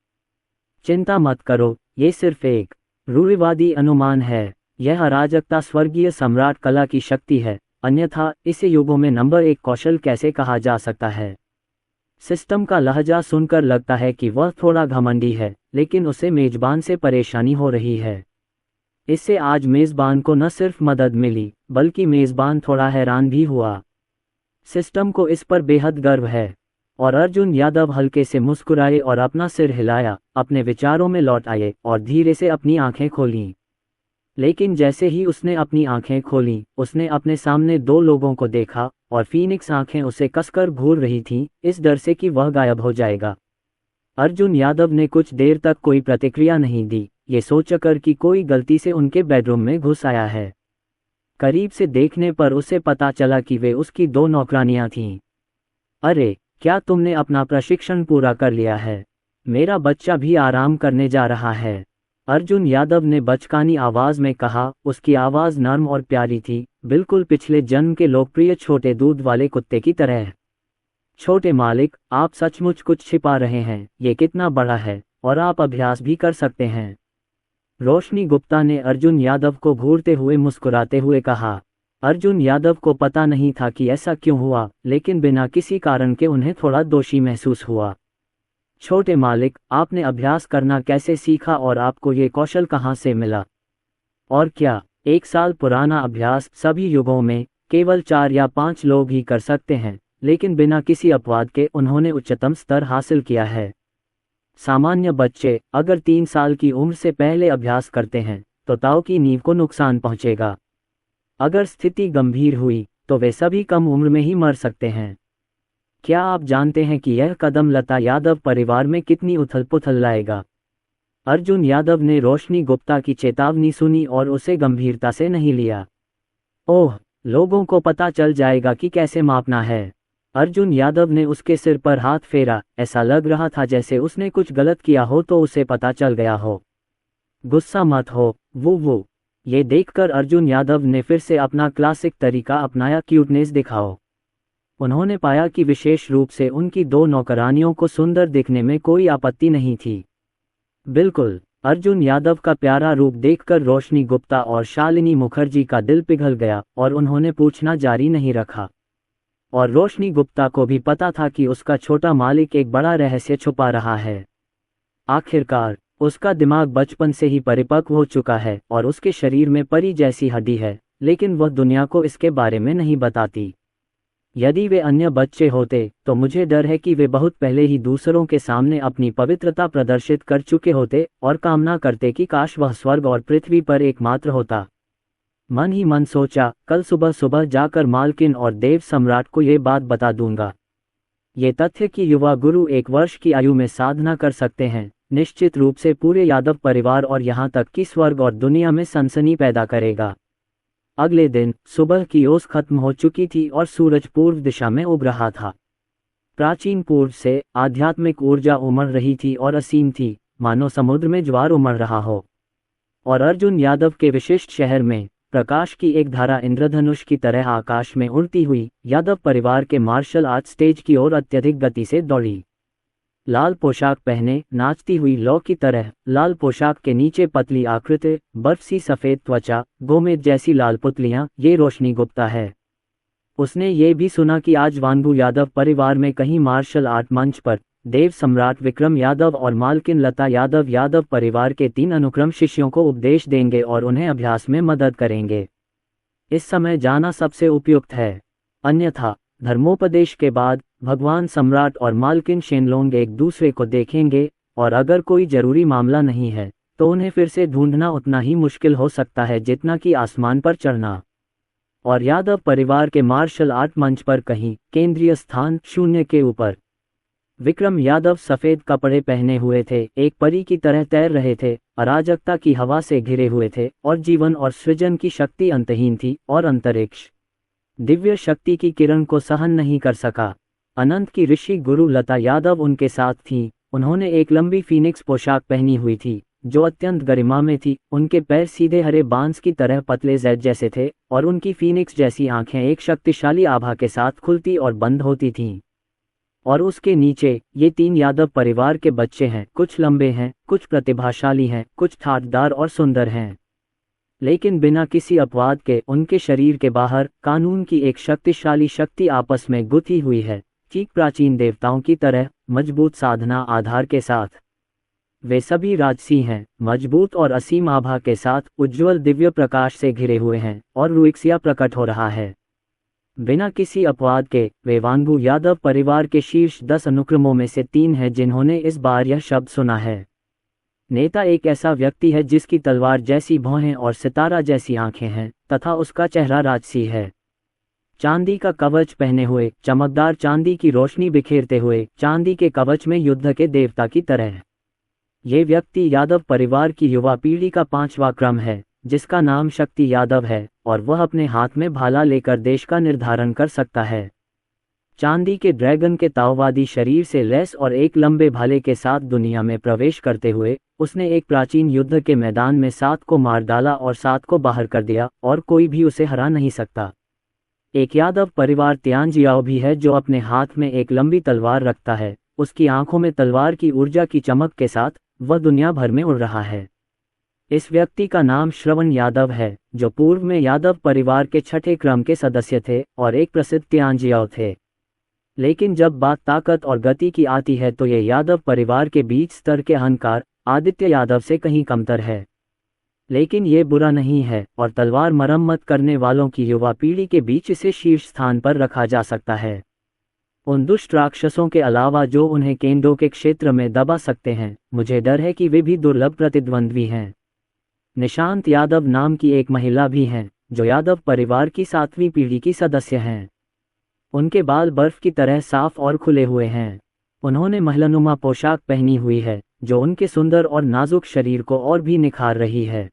चिंता मत करो, ये सिर्फ एक रूढ़िवादी अनुमान है, यह अराजकता स्वर्गीय सम्राट कला की शक्ति है, अन्यथा इसे युगों में नंबर 1 कौशल कैसे कहा जा सकता है। सिस्टम का लहजा सुनकर लगता है कि वह थोड़ा घमंडी है, लेकिन उसे मेजबान से परेशानी हो रही है। इससे आज मेजबान को न सिर्फ मदद मिली, बल्कि मेजबान थोड़ा हैरान भी हुआ। सिस्टम को इस पर बेहद गर्व है। और अर्जुन यादव हल्के से मुस्कुराए और अपना सिर हिलाया, अपने विचारों में लौट आए और धीरे से अपनी आंखें खोलीं। लेकिन जैसे ही उसने अपनी आंखें खोलीं, उसने अपने सामने 2 लोगों को देखा और फीनिक्स आंखें उसे कसकर घूर रही थीं, इस डर से कि वह गायब हो जाएगा। अर्जुन यादव ने कुछ देर तक कोई प्रतिक्रिया नहीं दी, ये सोचकर कि कोई गलती से उनके बेडरूम में घुस आया है। करीब से देखने पर उसे पता चला कि वे उसकी 2 नौकरानियां थीं। अरे, क्या तुमने अपना प्रशिक्षण पूरा कर लिया है? मेरा बच्चा भी आराम करने जा रहा है, अर्जुन यादव ने बचकानी आवाज में कहा। उसकी आवाज नर्म और प्यारी थी, बिल्कुल पिछले जन्म के लोकप्रिय छोटे दूध वाले कुत्ते की तरह। छोटे मालिक, आप सचमुच कुछ छिपा रहे हैं, ये कितना बड़ा है और आप अभ्यास भी कर सकते हैं। रोशनी गुप्ता ने अर्जुन यादव को घूरते हुए मुस्कुराते हुए कहा। अर्जुन यादव को पता नहीं था कि ऐसा क्यों हुआ, लेकिन बिना किसी कारण के उन्हें थोड़ा दोषी महसूस हुआ। छोटे मालिक, आपने अभ्यास करना कैसे सीखा और आपको ये कौशल कहाँ से मिला? और क्या 1 साल पुराना अभ्यास सभी युगों में केवल 4 या 5 लोग ही कर सकते हैं, लेकिन बिना किसी अपवाद के उन्होंने उच्चतम स्तर हासिल किया है। सामान्य बच्चे अगर 3 साल की उम्र से पहले अभ्यास करते हैं तो ताओ की नींव को नुकसान पहुंचेगा। अगर स्थिति गंभीर हुई तो वे सभी कम उम्र में ही मर सकते हैं। क्या आप जानते हैं कि यह कदम लता यादव परिवार में कितनी उथल-पुथल लाएगा? अर्जुन यादव ने रोशनी गुप्ता की चेतावनी सुनी और उसे गंभीरता से नहीं लिया। ओह, लोगों को पता चल जाएगा कि कैसे मापना है। अर्जुन यादव ने उसके सिर पर हाथ फेरा, ऐसा लग रहा था जैसे उसने कुछ गलत किया हो तो उसे पता चल गया हो। गुस्सा मत हो, वो। ये देखकर अर्जुन यादव ने फिर से अपना क्लासिक तरीका अपनाया, क्यूटनेस दिखाओ। उन्होंने पाया कि विशेष रूप से उनकी 2 नौकरानियों को सुंदर दिखने में कोई आपत्ति नहीं थी। बिल्कुल, अर्जुन यादव का प्यारा रूप देखकर रोशनी गुप्ता और शालिनी मुखर्जी का दिल पिघल गया और उन्होंने पूछना जारी नहीं रखा। और रोशनी गुप्ता को भी पता था कि उसका छोटा मालिक एक बड़ा रहस्य छुपा रहा है। आखिरकार उसका दिमाग बचपन से ही परिपक्व हो चुका है और उसके शरीर में परी जैसी हड्डी है, लेकिन वह दुनिया को इसके बारे में नहीं बताती। यदि वे अन्य बच्चे होते तो मुझे डर है कि वे बहुत पहले ही दूसरों के सामने अपनी पवित्रता प्रदर्शित कर चुके होते और कामना करते कि काश वह स्वर्ग और पृथ्वी पर एकमात्र होता। मन ही मन सोचा, कल सुबह सुबह जाकर मालकिन और देव सम्राट को ये बात बता दूंगा। ये तथ्य कि युवा गुरु 1 वर्ष की आयु में साधना कर सकते हैं, निश्चित रूप से पूरे यादव परिवार और यहाँ तक कि स्वर्ग और दुनिया में सनसनी पैदा करेगा। अगले दिन सुबह की ओस खत्म हो चुकी थी और सूरज पूर्व दिशा में उग रहा था। प्राचीन पूर्व से आध्यात्मिक ऊर्जा उमड़ रही थी और असीम थी, मानो समुद्र में ज्वार उमड़ रहा हो। और अर्जुन यादव के विशिष्ट शहर में प्रकाश की एक धारा इंद्रधनुष की तरह आकाश में उड़ती हुई यादव परिवार के मार्शल आर्ट स्टेज की ओर अत्यधिक गति से दौड़ी। लाल पोशाक पहने, नाचती हुई लौ की तरह, लाल पोशाक के नीचे पतली आकृति, बर्फ सी सफेद त्वचा, गोमेद जैसी लाल पुतलियां, ये रोशनी गुप्ता है। उसने ये भी सुना कि आज वानगू यादव परिवार में कहीं मार्शल आर्ट मंच पर देव सम्राट विक्रम यादव और मालकिन लता यादव यादव परिवार के 3 अनुक्रम शिष्यों को उपदेश देंगे और उन्हें अभ्यास में मदद करेंगे। इस समय जाना सबसे उपयुक्त है, अन्यथा धर्मोपदेश के बाद भगवान सम्राट और मालकिन शेनलोंग एक दूसरे को देखेंगे और अगर कोई जरूरी मामला नहीं है तो उन्हें फिर से ढूंढना उतना ही मुश्किल हो सकता है जितना कि आसमान पर चढ़ना। और यादव परिवार के मार्शल आर्ट मंच पर कहीं केंद्रीय स्थान शून्य के ऊपर विक्रम यादव सफेद कपड़े पहने हुए थे, एक परी की तरह तैर रहे थे, अराजकता की हवा से घिरे हुए थे और जीवन और सृजन की शक्ति अंतहीन थी और अंतरिक्ष दिव्य शक्ति की किरण को सहन नहीं कर सका। अनंत की ऋषि गुरु लता यादव उनके साथ थीं। उन्होंने एक लंबी फीनिक्स पोशाक पहनी हुई थी जो अत्यंत गरिमा में थी। उनके पैर सीधे हरे बांस की तरह पतले जेड जैसे थे और उनकी फीनिक्स जैसी आंखें एक शक्तिशाली आभा के साथ खुलती और बंद होती थीं। और उसके नीचे ये 3 यादव परिवार के बच्चे हैं। कुछ लंबे हैं, कुछ प्रतिभाशाली हैं, कुछ ठाटदार और सुंदर हैं। लेकिन बिना किसी अपवाद के उनके शरीर के बाहर कानून की एक शक्तिशाली शक्ति आपस में गुथी हुई है, ठीक प्राचीन देवताओं की तरह, मजबूत साधना आधार के साथ। वे सभी राजसी हैं, मजबूत और असीम आभा के साथ, उज्ज्वल दिव्य प्रकाश से घिरे हुए हैं, और रुइक्सिया प्रकट हो रहा है। बिना किसी अपवाद के वे वांगू यादव परिवार के शीर्ष 10 अनुक्रमों में से 3 हैं जिन्होंने इस बार यह शब्द सुना है। नेता एक ऐसा व्यक्ति है जिसकी तलवार जैसी भौहें और सितारा जैसी आंखें हैं, तथा उसका चेहरा राजसी है। चांदी का कवच पहने हुए, चमकदार चांदी की रोशनी बिखेरते हुए, चांदी के कवच में युद्ध के देवता की तरह। ये व्यक्ति यादव परिवार की युवा पीढ़ी का 5वां क्रम है, जिसका नाम शक्ति यादव है, और वह अपने हाथ में भाला लेकर देश का निर्धारण कर सकता है। चांदी के ड्रैगन के ताववादी शरीर से लैस और एक लंबे भाले के साथ दुनिया में प्रवेश करते हुए उसने एक प्राचीन युद्ध के मैदान में 7 को मार डाला और 7 को बाहर कर दिया, और कोई भी उसे हरा नहीं सकता। एक यादव परिवार तियानजियाओ भी है जो अपने हाथ में एक लंबी तलवार रखता है। उसकी आंखों में तलवार की ऊर्जा की चमक के साथ वह दुनिया भर में उड़ रहा है। इस व्यक्ति का नाम श्रवण यादव है, जो पूर्व में यादव परिवार के 6ठे क्रम के सदस्य थे और एक प्रसिद्ध तियानजियाओ थे। लेकिन जब बात ताकत और गति की आती है तो ये यादव परिवार के बीच स्तर के अहंकार आदित्य यादव से कहीं कमतर है। लेकिन ये बुरा नहीं है, और तलवार मरम्मत करने वालों की युवा पीढ़ी के बीच इसे शीर्ष स्थान पर रखा जा सकता है। उन दुष्ट राक्षसों के अलावा जो उन्हें केंडो के क्षेत्र में दबा सकते हैं, मुझे डर है कि वे भी दुर्लभ प्रतिद्वंद्वी हैं। निशांत यादव नाम की एक महिला भी हैं, जो यादव परिवार की 7वीं पीढ़ी की सदस्य हैं। उनके बाल बर्फ की तरह साफ और खुले हुए हैं। उन्होंने महलनुमा पोशाक पहनी हुई है, जो उनके सुंदर और नाजुक शरीर को और भी निखार रही है।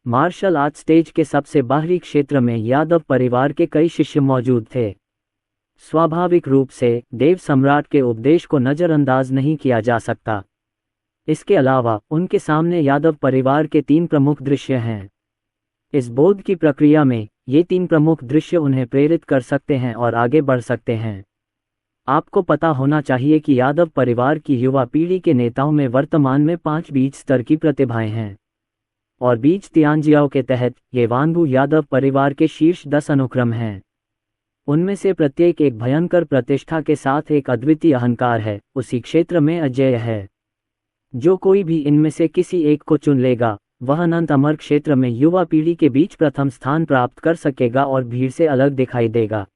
मार्शल आर्ट स्टेज के सबसे बाहरी क्षेत्र में यादव परिवार के कई शिष्य मौजूद थे। स्वाभाविक रूप से देव सम्राट के उपदेश को नज़रअंदाज नहीं किया जा सकता। इसके अलावा उनके सामने यादव परिवार के 3 प्रमुख दृश्य हैं। इस बोध की प्रक्रिया में ये 3 प्रमुख दृश्य उन्हें प्रेरित कर सकते हैं और आगे बढ़ सकते हैं। आपको पता होना चाहिए कि यादव परिवार की युवा पीढ़ी के नेताओं में वर्तमान में 5 बीज स्तर की प्रतिभाएं हैं, और बीज तियानजियाओ के तहत ये वांगू यादव परिवार के शीर्ष 10 अनुक्रम हैं। उनमें से प्रत्येक एक भयंकर प्रतिष्ठा के साथ एक अद्वितीय अहंकार है, उसी क्षेत्र में अजेय है। जो कोई भी इनमें से किसी एक को चुन लेगा, वह अनंत अमर क्षेत्र में युवा पीढ़ी के बीच प्रथम स्थान प्राप्त कर सकेगा और भीड़ से अलग दिखाई देगा।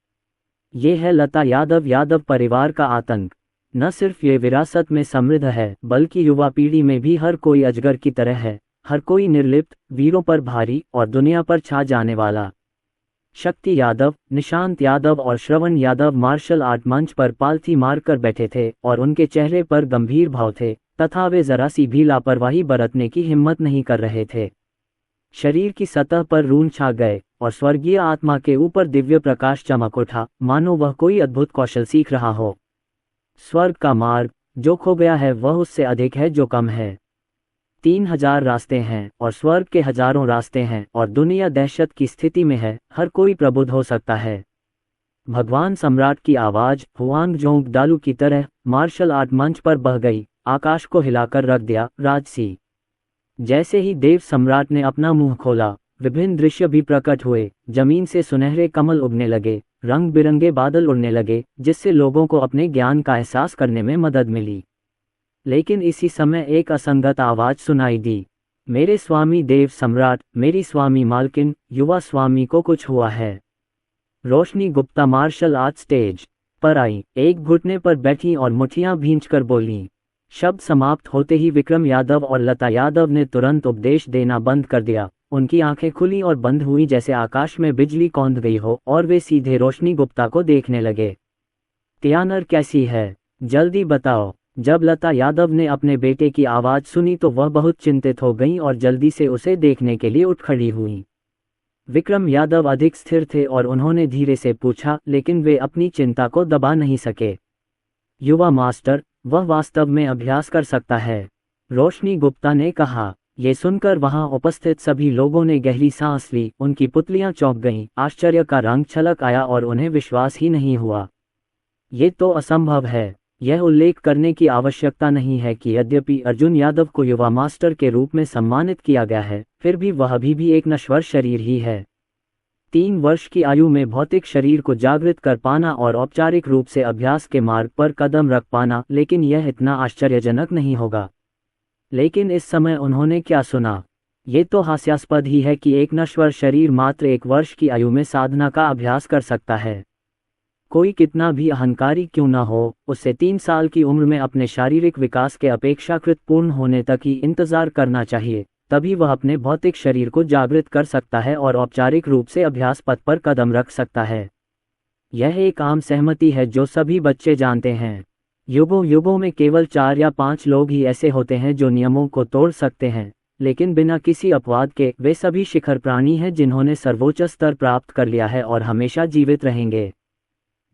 ये है लता यादव यादव परिवार का आतंक। न सिर्फ ये विरासत में समृद्ध है, बल्कि युवा पीढ़ी में भी हर कोई अजगर की तरह है, हर कोई निर्लिप्त, वीरों पर भारी और दुनिया पर छा जाने वाला। शक्ति यादव, निशांत यादव और श्रवण यादव मार्शल आर्ट मंच पर पालथी मारकर बैठे थे, और उनके चेहरे पर गंभीर भाव थे, तथा वे जरा सी भी लापरवाही बरतने की हिम्मत नहीं कर रहे थे। शरीर की सतह पर रून छा गए, और स्वर्गीय आत्मा के ऊपर दिव्य प्रकाश चमक उठा, मानो वह कोई अद्भुत कौशल सीख रहा हो। स्वर्ग का मार्ग जो खो गया है वह उससे अधिक है जो कम है। 3000 रास्ते हैं, और स्वर्ग के हजारों रास्ते हैं, और दुनिया दहशत की स्थिति में है, हर कोई प्रबुद्ध हो सकता है। भगवान सम्राट की आवाज हुआंग जोंग डालू की तरह मार्शल आर्ट मंच पर बह गई, आकाश को हिलाकर रख दिया। राजसी। जैसे ही देव सम्राट ने अपना मुंह खोला, विभिन्न दृश्य भी प्रकट हुए। जमीन से सुनहरे कमल उगने लगे, रंग बिरंगे बादल उड़ने लगे, जिससे लोगों को अपने ज्ञान का एहसास करने में मदद मिली। लेकिन इसी समय एक असंगत आवाज सुनाई दी, मेरे स्वामी देव सम्राट, मेरी स्वामी मालकिन, युवा स्वामी को कुछ हुआ है। रोशनी गुप्ता मार्शल आर्ट स्टेज पर आई, एक घुटने पर बैठी और मुठियां भींचकर बोली। शब्द समाप्त होते ही विक्रम यादव और लता यादव ने तुरंत उपदेश देना बंद कर दिया। उनकी आंखें खुली और बंद हुई जैसे आकाश में बिजली कौंध गई हो, और वे सीधे रोशनी गुप्ता को देखने लगे। तियानर कैसी है, जल्दी बताओ। जब लता यादव ने अपने बेटे की आवाज़ सुनी तो वह बहुत चिंतित हो गईं और जल्दी से उसे देखने के लिए उठ खड़ी हुईं। विक्रम यादव अधिक स्थिर थे और उन्होंने धीरे से पूछा, लेकिन वे अपनी चिंता को दबा नहीं सके। युवा मास्टर, वह वास्तव में अभ्यास कर सकता है, रोशनी गुप्ता ने कहा। ये सुनकर वहां उपस्थित सभी लोगों ने गहरी सांस ली, उनकी पुतलियां चौंक गईं, आश्चर्य का रंग छलक आया और उन्हें विश्वास ही नहीं हुआ। ये तो असंभव है। यह उल्लेख करने की आवश्यकता नहीं है कि यद्यपि अर्जुन यादव को युवा मास्टर के रूप में सम्मानित किया गया है, फिर भी वह अभी भी एक नश्वर शरीर ही है। 3 वर्ष की आयु में भौतिक शरीर को जागृत कर पाना और औपचारिक रूप से अभ्यास के मार्ग पर कदम रख पाना, लेकिन यह इतना आश्चर्यजनक नहीं होगा। लेकिन इस समय उन्होंने क्या सुना? ये तो हास्यास्पद ही है कि एक नश्वर शरीर मात्र 1 वर्ष की आयु में साधना का अभ्यास कर सकता है। कोई कितना भी अहंकारी क्यों न हो, उसे 3 साल की उम्र में अपने शारीरिक विकास के अपेक्षाकृत पूर्ण होने तक ही इंतजार करना चाहिए, तभी वह अपने भौतिक शरीर को जागृत कर सकता है और औपचारिक रूप से अभ्यास पथ पर कदम रख सकता है। यह एक आम सहमति है जो सभी बच्चे जानते हैं। युगों युगों में केवल 4 या 5 लोग ही ऐसे होते हैं जो नियमों को तोड़ सकते हैं, लेकिन बिना किसी अपवाद के वे सभी शिखर प्राणी हैं जिन्होंने सर्वोच्च स्तर प्राप्त कर लिया है और हमेशा जीवित रहेंगे।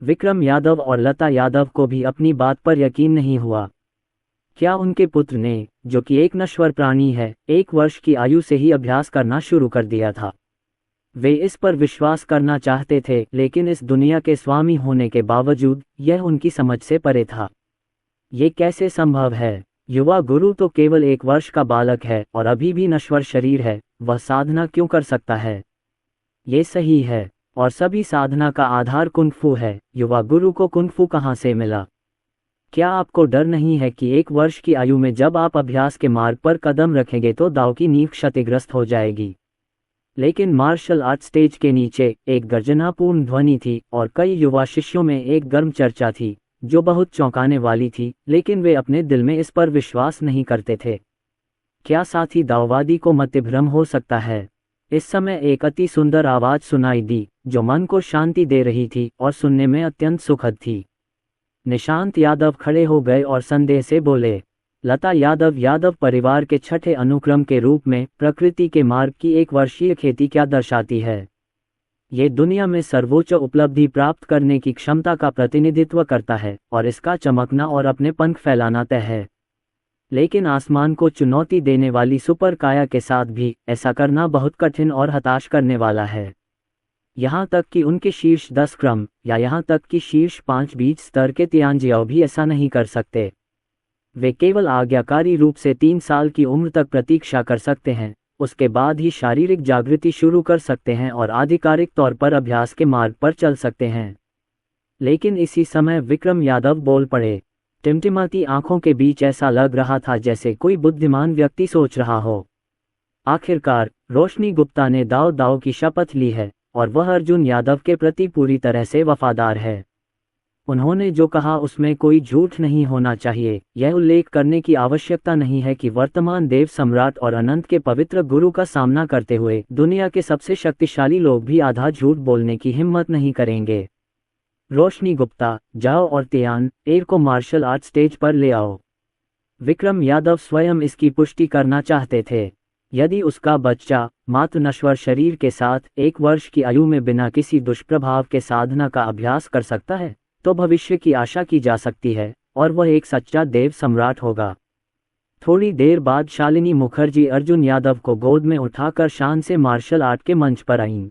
विक्रम यादव और लता यादव को भी अपनी बात पर यकीन नहीं हुआ। क्या उनके पुत्र ने, जो कि एक नश्वर प्राणी है, 1 वर्ष की आयु से ही अभ्यास करना शुरू कर दिया था? वे इस पर विश्वास करना चाहते थे, लेकिन इस दुनिया के स्वामी होने के बावजूद यह उनकी समझ से परे था। ये कैसे संभव है? युवा गुरु तो केवल 1 वर्ष का बालक है और अभी भी नश्वर शरीर है, वह साधना क्यों कर सकता है? ये सही है, और सभी साधना का आधार कुंग-फू है। युवा गुरु को कुंग-फू कहाँ से मिला? क्या आपको डर नहीं है कि 1 वर्ष की आयु में जब आप अभ्यास के मार्ग पर कदम रखेंगे तो दाव की नींव क्षतिग्रस्त हो जाएगी? लेकिन मार्शल आर्ट स्टेज के नीचे एक गर्जनापूर्ण ध्वनि थी और कई युवा शिष्यों में एक गर्म चर्चा थी जो बहुत चौंकाने वाली थी, लेकिन वे अपने दिल में इस पर विश्वास नहीं करते थे। क्या साथी दाववादी को मतिभ्रम हो सकता है? इस समय एक अति सुंदर आवाज सुनाई दी जो मन को शांति दे रही थी और सुनने में अत्यंत सुखद थी। निशांत यादव खड़े हो गए और संदेह से बोले, लता यादव यादव परिवार के 6ठे अनुक्रम के रूप में प्रकृति के मार्ग की 1 वर्षीय खेती क्या दर्शाती है? ये दुनिया में सर्वोच्च उपलब्धि प्राप्त करने की क्षमता का प्रतिनिधित्व करता है और इसका चमकना और अपने पंख फैलाना तय है। लेकिन आसमान को चुनौती देने वाली सुपर काया के साथ भी ऐसा करना बहुत कठिन और हताश करने वाला है। यहाँ तक कि उनके शीर्ष 10 क्रम या यहाँ तक कि शीर्ष 5 बीज स्तर के तियांजियाओ भी ऐसा नहीं कर सकते। वे केवल आज्ञाकारी रूप से 3 साल की उम्र तक प्रतीक्षा कर सकते हैं, उसके बाद ही शारीरिक जागृति शुरू कर सकते हैं और आधिकारिक तौर पर अभ्यास के मार्ग पर चल सकते हैं। लेकिन इसी समय विक्रम यादव बोल पड़े। टिमटिमाती आंखों के बीच ऐसा लग रहा था जैसे कोई बुद्धिमान व्यक्ति सोच रहा हो। आखिरकार रोशनी गुप्ता ने दाव की शपथ ली है और वह अर्जुन यादव के प्रति पूरी तरह से वफादार है। उन्होंने जो कहा उसमें कोई झूठ नहीं होना चाहिए। यह उल्लेख करने की आवश्यकता नहीं है कि वर्तमान देव सम्राट और अनंत के पवित्र गुरु का सामना करते हुए दुनिया के सबसे शक्तिशाली लोग भी आधा झूठ बोलने की हिम्मत नहीं करेंगे। रोशनी गुप्ता, जाओ और तियान एर को मार्शल आर्ट स्टेज पर ले आओ। विक्रम यादव स्वयं इसकी पुष्टि करना चाहते थे। यदि उसका बच्चा मात्र नश्वर शरीर के साथ 1 वर्ष की आयु में बिना किसी दुष्प्रभाव के साधना का अभ्यास कर सकता है, तो भविष्य की आशा की जा सकती है और वह एक सच्चा देव सम्राट होगा। थोड़ी देर बाद शालिनी मुखर्जी अर्जुन यादव को गोद में उठाकर शान से मार्शल आर्ट के मंच पर आईं।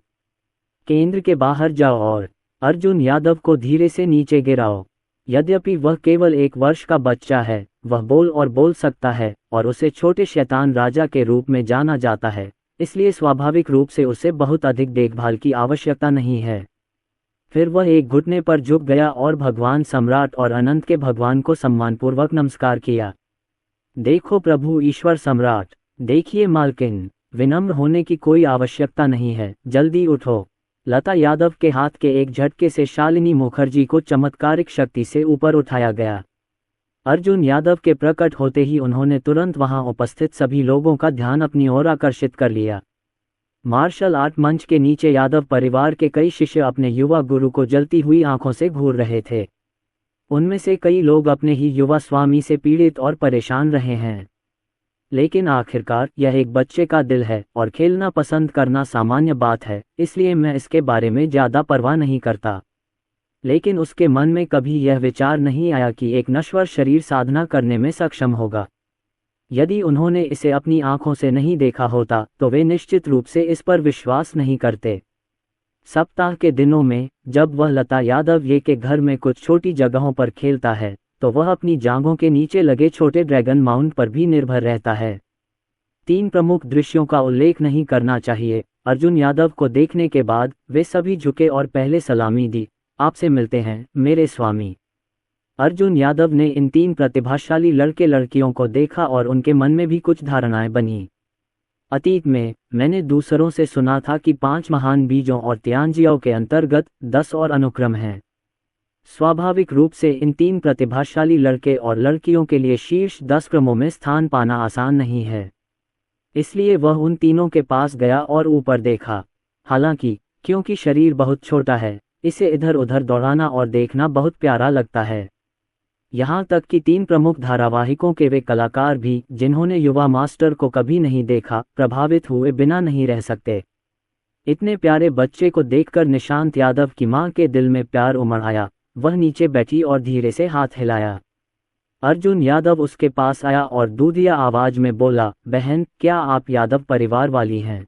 केंद्र के बाहर जाओ और अर्जुन यादव को धीरे से नीचे गिराओ। यद्यपि वह केवल 1 वर्ष का बच्चा है, वह बोल सकता है और उसे छोटे शैतान राजा के रूप में जाना जाता है, इसलिए स्वाभाविक रूप से उसे बहुत अधिक देखभाल की आवश्यकता नहीं है। फिर वह एक घुटने पर झुक गया और भगवान सम्राट और अनंत के भगवान को सम्मानपूर्वक नमस्कार किया। देखो प्रभु ईश्वर सम्राट, देखिए मालकिन, विनम्र होने की कोई आवश्यकता नहीं है, जल्दी उठो। लता यादव के हाथ के एक झटके से शालिनी मुखर्जी को चमत्कारिक शक्ति से ऊपर उठाया गया। अर्जुन यादव के प्रकट होते ही उन्होंने तुरंत वहां उपस्थित सभी लोगों का ध्यान अपनी ओर आकर्षित कर लिया। मार्शल आर्ट मंच के नीचे यादव परिवार के कई शिष्य अपने युवा गुरु को जलती हुई आंखों से घूर रहे थे। उनमें से कई लोग अपने ही युवा स्वामी से पीड़ित और परेशान रहे हैं। लेकिन आखिरकार यह एक बच्चे का दिल है और खेलना पसंद करना सामान्य बात है, इसलिए मैं इसके बारे में ज़्यादा परवाह नहीं करता। लेकिन उसके मन में कभी यह विचार नहीं आया कि एक नश्वर शरीर साधना करने में सक्षम होगा। यदि उन्होंने इसे अपनी आंखों से नहीं देखा होता तो वे निश्चित रूप से इस पर विश्वास नहीं करते। सप्ताह के दिनों में जब वह लता यादव ये के घर में कुछ छोटी जगहों पर खेलता है, तो वह अपनी जांघों के नीचे लगे छोटे ड्रैगन माउंट पर भी निर्भर रहता है। 3 प्रमुख दृश्यों का उल्लेख नहीं करना चाहिए। अर्जुन यादव को देखने के बाद वे सभी झुके और पहले सलामी दी। आपसे मिलते हैं मेरे स्वामी। अर्जुन यादव ने इन 3 प्रतिभाशाली लड़के लड़कियों को देखा और उनके मन में भी कुछ धारणाएं बनी। अतीत में मैंने दूसरों से सुना था कि 5 महान बीजों और त्यानजियों के अंतर्गत 10 और अनुक्रम हैं। स्वाभाविक रूप से इन 3 प्रतिभाशाली लड़के और लड़कियों के लिए शीर्ष 10 क्रमों में स्थान पाना आसान नहीं है। इसलिए वह उन तीनों के पास गया और ऊपर देखा। हालांकि क्योंकि शरीर बहुत छोटा है, इसे इधर उधर दौड़ाना और देखना बहुत प्यारा लगता है। यहाँ तक कि 3 प्रमुख धारावाहिकों के वे कलाकार भी, जिन्होंने युवा मास्टर को कभी नहीं देखा, प्रभावित हुए बिना नहीं रह सकते। इतने प्यारे बच्चे को देखकर निशांत यादव की मां के दिल में प्यार उमड़ आया। वह नीचे बैठी और धीरे से हाथ हिलाया। अर्जुन यादव उसके पास आया और दूधिया आवाज में बोला, बहन, क्या आप यादव परिवार वाली हैं?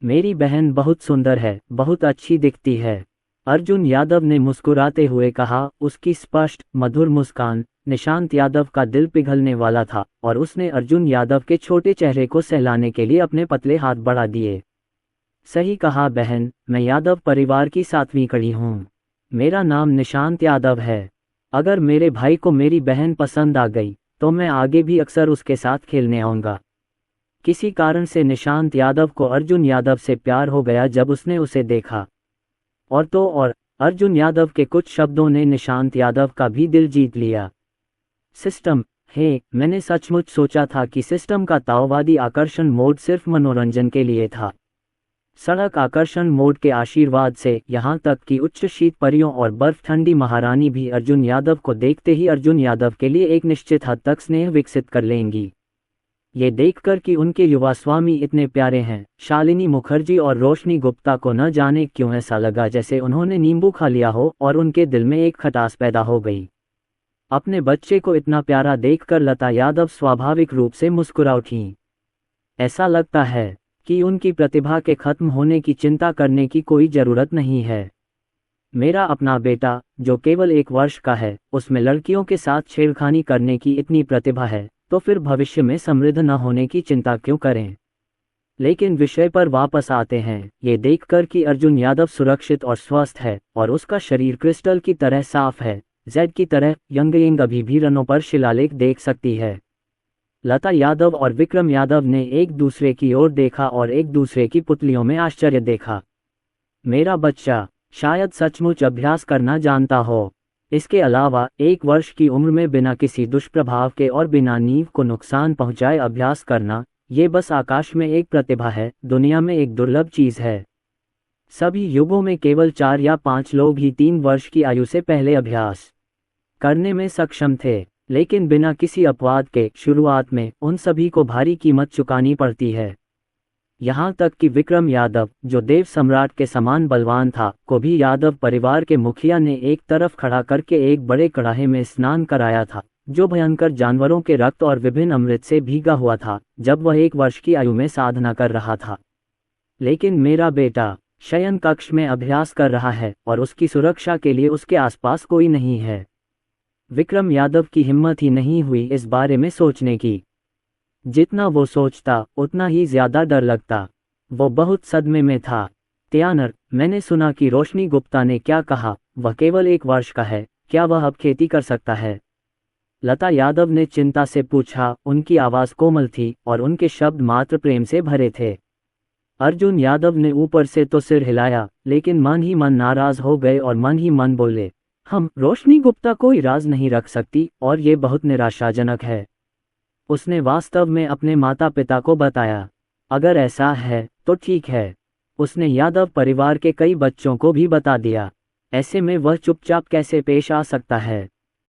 मेरी बहन बहुत सुंदर है, बहुत अच्छी दिखती है। अर्जुन यादव ने मुस्कुराते हुए कहा। उसकी स्पष्ट मधुर मुस्कान निशांत यादव का दिल पिघलने वाला था और उसने अर्जुन यादव के छोटे चेहरे को सहलाने के लिए अपने पतले हाथ बढ़ा दिए। सही कहा बहन, मैं यादव परिवार की 7वीं कड़ी हूँ। मेरा नाम निशांत यादव है। अगर मेरे भाई को मेरी बहन पसंद आ गई तो मैं आगे भी अक्सर उसके साथ खेलने आऊँगा। किसी कारण से निशांत यादव को अर्जुन यादव से प्यार हो गया जब उसने उसे देखा। और अर्जुन यादव के कुछ शब्दों ने निशांत यादव का भी दिल जीत लिया। सिस्टम, हे, मैंने सचमुच सोचा था कि सिस्टम का ताओवादी आकर्षण मोड सिर्फ मनोरंजन के लिए था। सड़क आकर्षण मोड के आशीर्वाद से यहाँ तक कि उच्च शीत परियों और बर्फ ठंडी महारानी भी अर्जुन यादव को देखते ही अर्जुन यादव के लिए एक निश्चित हद तक स्नेह विकसित कर लेंगी। ये देखकर कि उनके युवा स्वामी इतने प्यारे हैं, शालिनी मुखर्जी और रोशनी गुप्ता को न जाने क्यों ऐसा लगा जैसे उन्होंने नींबू खा लिया हो और उनके दिल में एक खटास पैदा हो गई। अपने बच्चे को इतना प्यारा देखकर लता यादव स्वाभाविक रूप से मुस्कुरा उठीं। ऐसा लगता है कि उनकी प्रतिभा के खत्म होने की चिंता करने की कोई जरूरत नहीं है। मेरा अपना बेटा, जो केवल 1 वर्ष का है, उसमें लड़कियों के साथ छेड़खानी करने की इतनी प्रतिभा है, तो फिर भविष्य में समृद्ध न होने की चिंता क्यों करें? लेकिन विषय पर वापस आते हैं। ये देखकर कि अर्जुन यादव सुरक्षित और स्वस्थ है और उसका शरीर क्रिस्टल की तरह साफ है, जेड की तरह यंग अभी भी रनों पर शिलालेख देख सकती है। लता यादव और विक्रम यादव ने एक दूसरे की ओर देखा और एक दूसरे की पुतलियों में आश्चर्य देखा। मेरा बच्चा शायद सचमुच अभ्यास करना जानता हो। इसके अलावा 1 वर्ष की उम्र में बिना किसी दुष्प्रभाव के और बिना नींव को नुकसान पहुंचाए अभ्यास करना, ये बस आकाश में एक प्रतिभा है, दुनिया में एक दुर्लभ चीज है। सभी युगों में केवल 4 या 5 लोग ही 3 वर्ष की आयु से पहले अभ्यास करने में सक्षम थे, लेकिन बिना किसी अपवाद के शुरुआत में उन सभी को भारी कीमत चुकानी पड़ती है। यहाँ तक कि विक्रम यादव, जो देव सम्राट के समान बलवान था, को भी यादव परिवार के मुखिया ने एक तरफ खड़ा करके एक बड़े कड़ाहे में स्नान कराया था, जो भयंकर जानवरों के रक्त और विभिन्न अमृत से भीगा हुआ था, जब वह 1 वर्ष की आयु में साधना कर रहा था। लेकिन मेरा बेटा शयन कक्ष में अभ्यास कर रहा है और उसकी सुरक्षा के लिए उसके आसपास कोई नहीं है। विक्रम यादव की हिम्मत ही नहीं हुई इस बारे में सोचने की। जितना वो सोचता उतना ही ज्यादा डर लगता। वो बहुत सदमे में था। त्यानर, मैंने सुना कि रोशनी गुप्ता ने क्या कहा, वह केवल 1 वर्ष का है, क्या वह अब खेती कर सकता है? लता यादव ने चिंता से पूछा। उनकी आवाज कोमल थी और उनके शब्द मात्र प्रेम से भरे थे। अर्जुन यादव ने ऊपर से तो सिर हिलाया, लेकिन मन ही मन नाराज हो गए और मन ही मन बोले, रोशनी गुप्ता कोई राज नहीं रख सकती और ये बहुत निराशाजनक है। उसने वास्तव में अपने माता पिता को बताया। अगर ऐसा है तो ठीक है। उसने यादव परिवार के कई बच्चों को भी बता दिया। ऐसे में वह चुपचाप कैसे पेश आ सकता है?